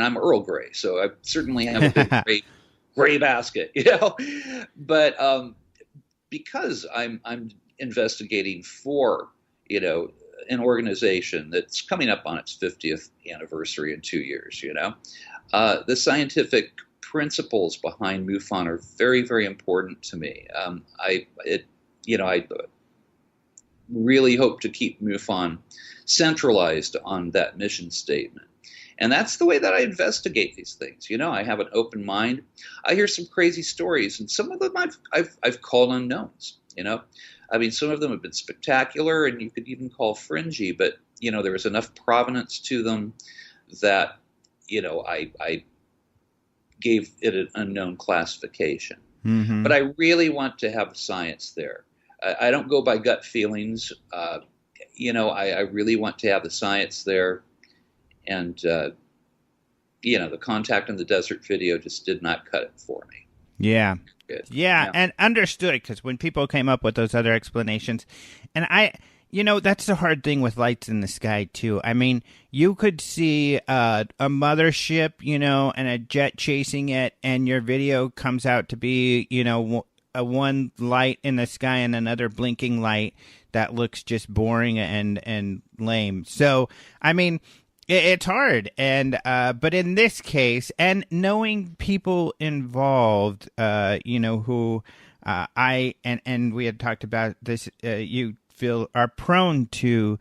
I'm Earl Grey, so I certainly have a big gray basket, But because I'm investigating for, an organization that's coming up on its 50th anniversary in 2 years, the scientific principles behind MUFON are very, very important to me. I really hope to keep MUFON centralized on that mission statement. And that's the way that I investigate these things. I have an open mind. I hear some crazy stories, and some of them I've called unknowns. Some of them have been spectacular, and you could even call fringy. But there was enough provenance to them that I gave it an unknown classification. Mm-hmm. But I really want to have science there. I don't go by gut feelings. I really want to have the science there. And, the Contact in the Desert video just did not cut it for me. Yeah. Yeah, and understood, because when people came up with those other explanations, and that's the hard thing with lights in the sky, too. I mean, you could see a mothership, and a jet chasing it, and your video comes out to be, a one light in the sky and another blinking light that looks just boring and lame. So, I mean, it's hard, and but in this case, and knowing people involved, who and we had talked about this, you feel are prone to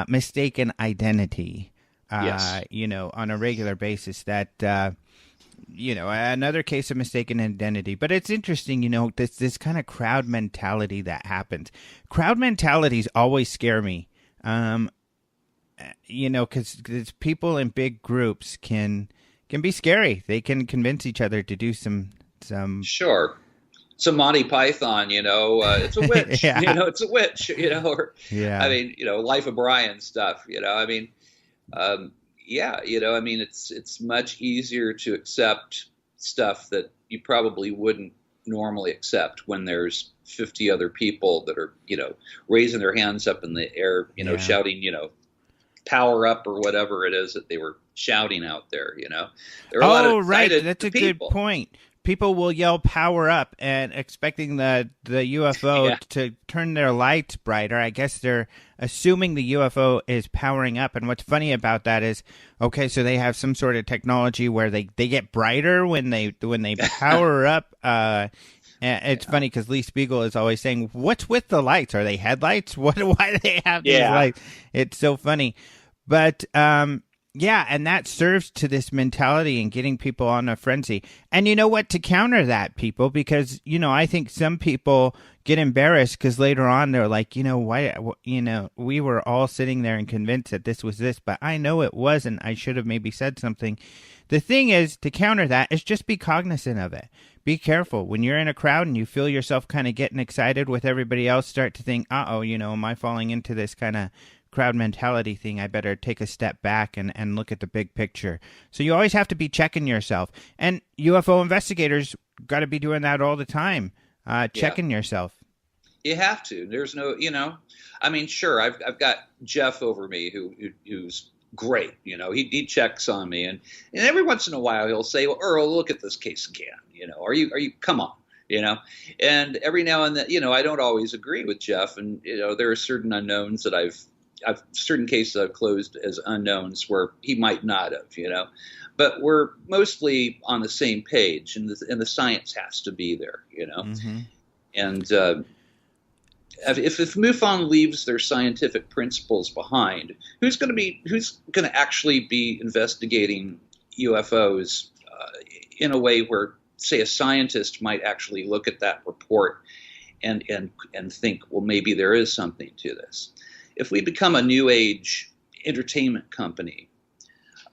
mistaken identity, yes. On a regular basis. That another case of mistaken identity. But it's interesting, this kind of crowd mentality that happens. Crowd mentalities always scare me. Because people in big groups can be scary. They can convince each other to do some. Sure. Some Monty Python, it's a witch, yeah. It's a witch, or, yeah. I mean, Life of Brian stuff, it's much easier to accept stuff that you probably wouldn't normally accept when there's 50 other people that are, raising their hands up in the air, shouting, power up or whatever it is that they were shouting out there, There are a lot of right. That's a good point. People will yell power up and expecting the UFO to turn their lights brighter. I guess they're assuming the UFO is powering up. And what's funny about that is, okay, so they have some sort of technology where they get brighter when they power up. It's funny because Lee Spiegel is always saying, "What's with the lights? Are they headlights? Why do they have these lights?" It's so funny, but and that serves to this mentality and getting people on a frenzy. And you know what? To counter that, people, because I think some people get embarrassed because later on they're like, why? We were all sitting there and convinced that this was this, but I know it wasn't. I should have maybe said something. The thing is, to counter that is just be cognizant of it. Be careful. When you're in a crowd and you feel yourself kind of getting excited with everybody else, start to think, am I falling into this kind of crowd mentality thing? I better take a step back and look at the big picture. So you always have to be checking yourself. And UFO investigators got to be doing that all the time, checking yourself. You have to. There's no, sure, I've got Jeff over me who's great. He checks on me, and every once in a while he'll say, "Well, Earl, look at this case again. Are you come on, And every now and then, I don't always agree with Jeff, and there are certain unknowns that I've certain cases I've closed as unknowns where he might not have, but we're mostly on the same page, and the science has to be there, Mm-hmm. And if MUFON leaves their scientific principles behind, who's going to actually be investigating UFOs in a way where, say, a scientist might actually look at that report and think, well, maybe there is something to this. If we become a new age entertainment company,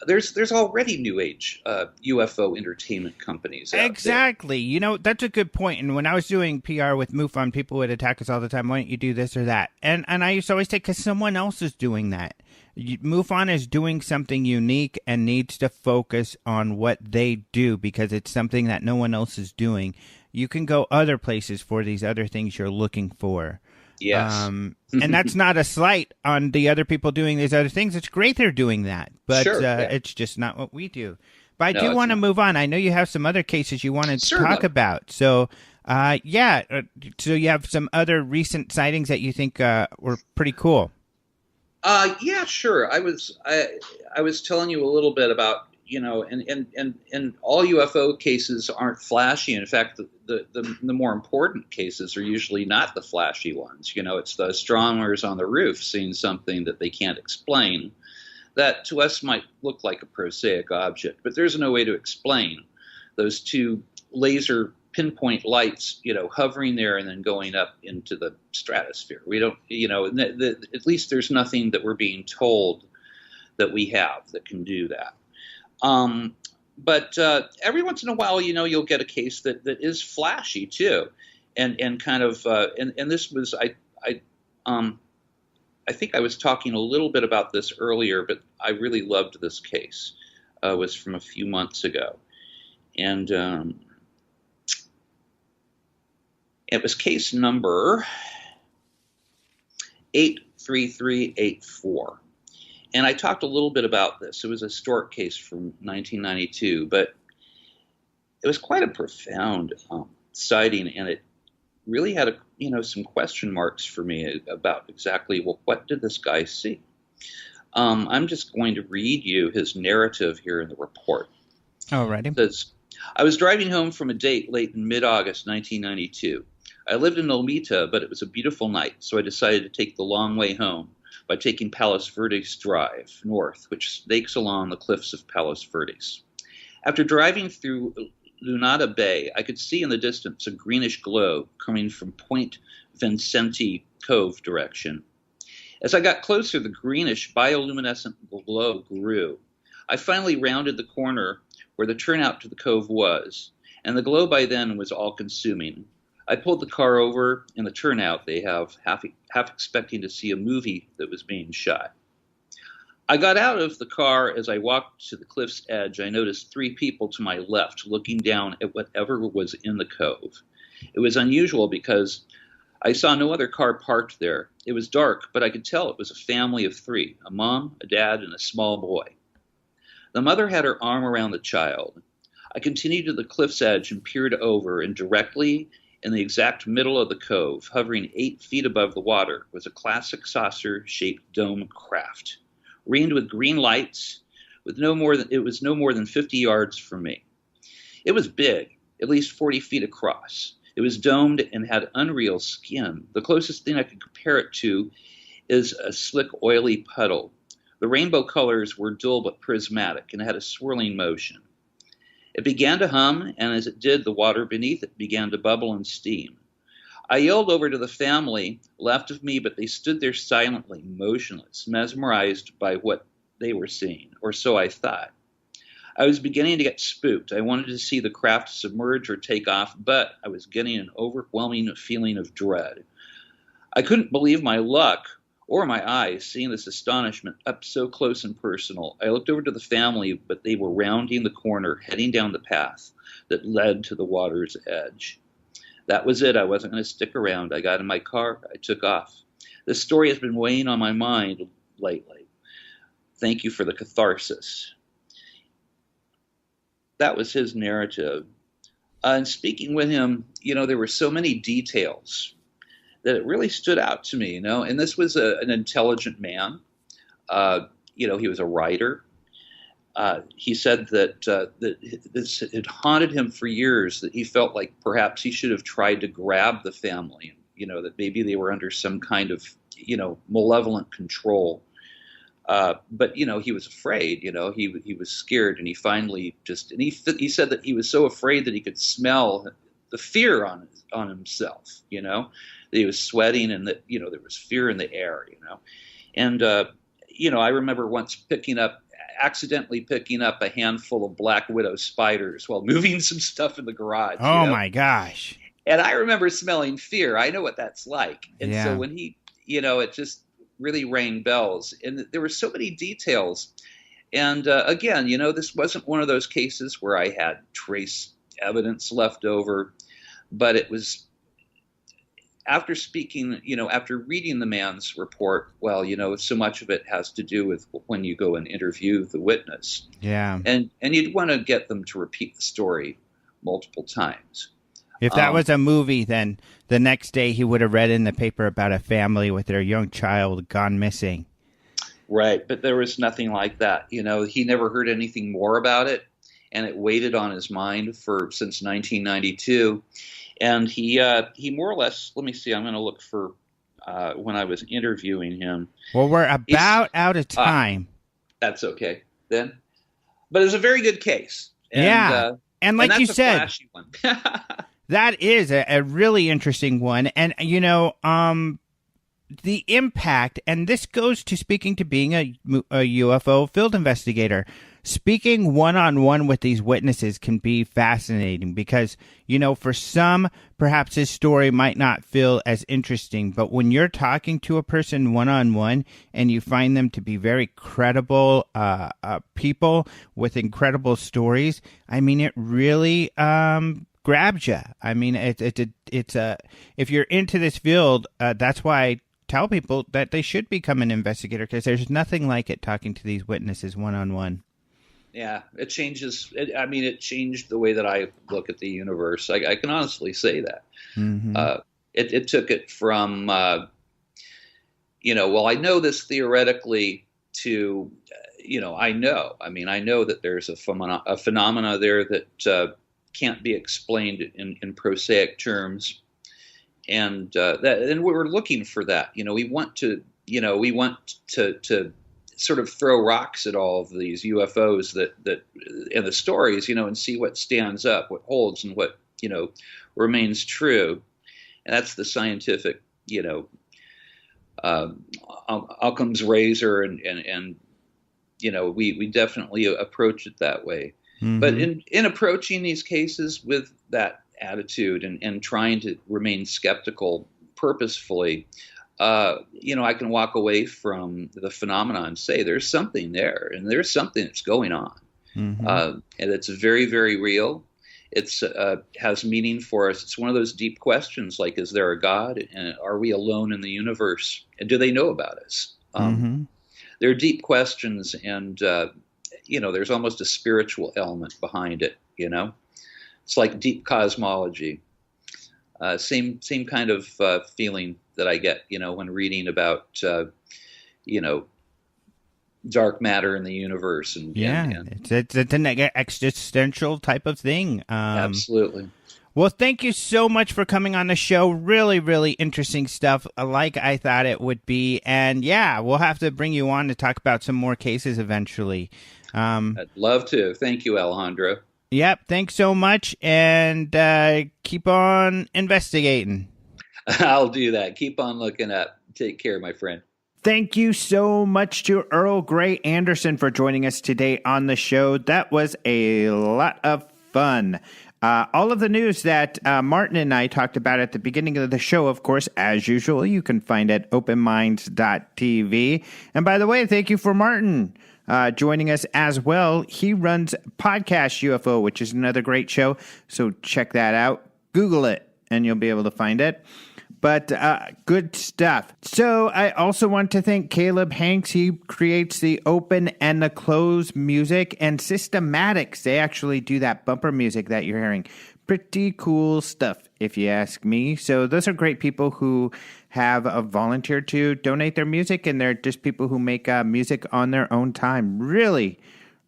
there's already New Age UFO entertainment companies out Exactly. You know, that's a good point. And when I was doing PR with MUFON, people would attack us all the time. Why don't you do this or that? And I used to always say, because someone else is doing that. MUFON is doing something unique and needs to focus on what they do because it's something that no one else is doing. You can go other places for these other things you're looking for. Yes. And that's not a slight on the other people doing these other things. It's great they're doing that, but Sure, yeah. it's just not what we do. But I No, do it's want to not. move on. I know you have some other cases you wanted to Sure, talk no. about. So, yeah. So you have some other recent sightings that you think were pretty cool. Yeah, sure. I was telling you a little bit about, and all UFO cases aren't flashy. In fact, the more important cases are usually not the flashy ones. It's the astronomers on the roof seeing something that they can't explain that to us might look like a prosaic object, but there's no way to explain those two laser pinpoint lights, hovering there and then going up into the stratosphere. We don't, at least there's nothing that we're being told that we have that can do that. But every once in a while, you'll get a case that is flashy too, and kind of, and this was, I think I was talking a little bit about this earlier, but I really loved this case. It was from a few months ago, and it was case number 83384. And I talked a little bit about this. It was a historic case from 1992, but it was quite a profound sighting, and it really had some question marks for me about exactly, well, what did this guy see? I'm just going to read you his narrative here in the report. Alrighty. It says, I was driving home from a date late in mid-August 1992. I lived in Lomita, but it was a beautiful night, so I decided to take the long way home by taking Palos Verdes Drive north, which snakes along the cliffs of Palos Verdes. After driving through Lunada Bay, I could see in the distance a greenish glow coming from Point Vincenti Cove direction. As I got closer, the greenish bioluminescent glow grew. I finally rounded the corner where the turnout to the cove was, and the glow by then was all-consuming. I pulled the car over in the turnout they have, half expecting to see a movie that was being shot. I got out of the car. As I walked to the cliff's edge, I noticed three people to my left looking down at whatever was in the cove. It was unusual because I saw no other car parked there. It was dark, but I could tell it was a family of three, a mom, a dad, and a small boy. The mother had her arm around the child. I continued to the cliff's edge and peered over, and directly in the exact middle of the cove, hovering 8 feet above the water, was a classic saucer-shaped dome craft, ringed with green lights. It was no more than 50 yards from me. It was big, at least 40 feet across. It was domed and had unreal skin. The closest thing I could compare it to is a slick, oily puddle. The rainbow colors were dull but prismatic and had a swirling motion. It began to hum, and as it did, the water beneath it began to bubble and steam. I yelled over to the family left of me, but they stood there silently, motionless, mesmerized by what they were seeing, or so I thought. I was beginning to get spooked. I wanted to see the craft submerge or take off, but I was getting an overwhelming feeling of dread. I couldn't believe my luck or my eyes seeing this astonishment up so close and personal. I looked over to the family, but they were rounding the corner, heading down the path that led to the water's edge. That was it. I wasn't going to stick around. I got in my car. I took off. This story has been weighing on my mind lately. Thank you for the catharsis. That was his narrative. And speaking with him, there were so many details that it really stood out to me, And this was an intelligent man. He was a writer. He said that this had haunted him for years, that he felt like perhaps he should have tried to grab the family, that maybe they were under some kind of, malevolent control. But he was afraid, he was scared, and he finally he said that he was so afraid that he could smell the fear on himself, that he was sweating and that, there was fear in the air, And, I remember once picking up accidentally picking up a handful of black widow spiders while moving some stuff in the garage. Oh, my gosh. And I remember smelling fear. I know what that's like. And so when he, it just really rang bells. And there were so many details. And again, this wasn't one of those cases where I had trace evidence left over, but it was after speaking, after reading the man's report, well, so much of it has to do with when you go and interview the witness. Yeah. And you'd want to get them to repeat the story multiple times. If that was a movie, then the next day he would have read in the paper about a family with their young child gone missing. Right. But there was nothing like that. He never heard anything more about it. And it waited on his mind since 1992. And he more or less, let me see, I'm going to look for when I was interviewing him. Well, we're about out of time. That's okay then. But it's a very good case. And, yeah. And like you said, flashy one. That is a really interesting one. And, the impact, and this goes to speaking to being a UFO field investigator. Speaking one-on-one with these witnesses can be fascinating because, for some, perhaps his story might not feel as interesting. But when you're talking to a person one-on-one and you find them to be very credible people with incredible stories, it really grabs you. If you're into this field, that's why I tell people that they should become an investigator, because there's nothing like it talking to these witnesses one-on-one. Yeah, it changes. It changed the way that I look at the universe. I can honestly say that. Mm-hmm. It took it from, I know this theoretically to, I know that there's a phenomena there that can't be explained in prosaic terms. And we're looking for that. We want to sort of throw rocks at all of these UFOs that and the stories, and see what stands up, what holds, and what remains true. And that's the scientific, Occam's razor, and we definitely approach it that way. Mm-hmm. But in approaching these cases with that attitude and trying to remain skeptical purposefully, I can walk away from the phenomenon and say there's something there, and there's something that's going on. Mm-hmm. And it's very, very real. It's has meaning for us. It's one of those deep questions like, is there a God? And are we alone in the universe? And do they know about us? Mm-hmm. They're deep questions, and there's almost a spiritual element behind it. It's like deep cosmology. Same kind of feeling that I get, when reading about, dark matter in the universe. It's an existential type of thing. Absolutely. Well, thank you so much for coming on the show. Really, really interesting stuff, like I thought it would be. And we'll have to bring you on to talk about some more cases eventually. I'd love to. Thank you, Alejandro. Yep. Thanks so much. And keep on investigating. I'll do that. Keep on looking up. Take care, my friend. Thank you so much to Earl Grey Anderson for joining us today on the show. That was a lot of fun. All of the news that Martin and I talked about at the beginning of the show, of course, as usual, you can find at openminds.tv. And by the way, thank you for Martin joining us as well. He runs Podcast UFO, which is another great show. So check that out. Google it, and you'll be able to find it. But good stuff. So I also want to thank Caleb Hanks. He creates the open and the close music, and Systematics. They actually do that bumper music that you're hearing. Pretty cool stuff, if you ask me. So those are great people who have volunteered to donate their music, and they're just people who make music on their own time. Really,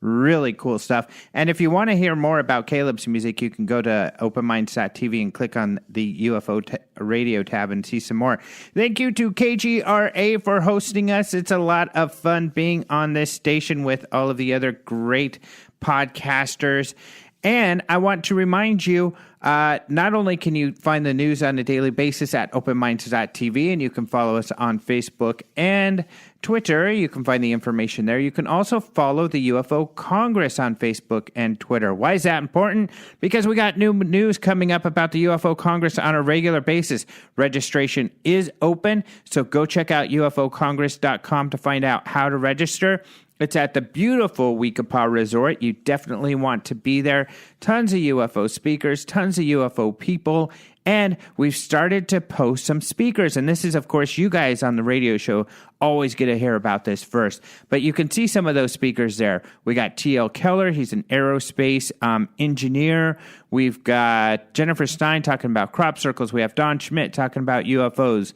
really cool stuff. And if you want to hear more about Caleb's music, you can go to openminds.tv and click on the UFO radio tab and see some more. Thank you to KGRA for hosting us. It's a lot of fun being on this station with all of the other great podcasters. And I want to remind you, not only can you find the news on a daily basis at openminds.tv, and you can follow us on Facebook and Twitter. You can find the information there. You can also follow the UFO Congress on Facebook and Twitter. Why is that important? Because we got new news coming up about the UFO Congress on a regular basis. Registration is open, so go check out ufocongress.com to find out how to register. It's at the beautiful Weekapaw Resort. You definitely want to be there. Tons of UFO speakers, tons of UFO people, and we've started to post some speakers. And this is, of course, you guys on the radio show always get to hear about this first. But you can see some of those speakers there. We got T.L. Keller. He's an aerospace engineer. We've got Jennifer Stein talking about crop circles. We have Don Schmidt talking about UFOs.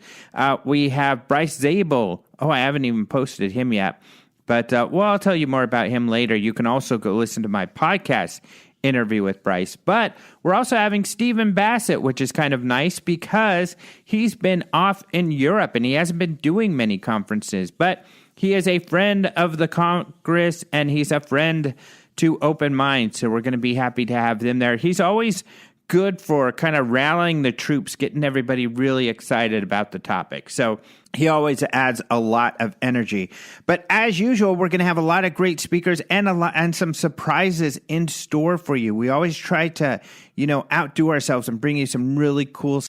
We have Bryce Zabel. Oh, I haven't even posted him yet. But, I'll tell you more about him later. You can also go listen to my podcast interview with Bryce. But we're also having Stephen Bassett, which is kind of nice because he's been off in Europe and he hasn't been doing many conferences. But he is a friend of the Congress and he's a friend to Open Minds. So we're going to be happy to have them there. He's always good for kind of rallying the troops, getting everybody really excited about the topic. So he always adds a lot of energy. But as usual, we're going to have a lot of great speakers and some surprises in store for you. We always try to, outdo ourselves and bring you some really cool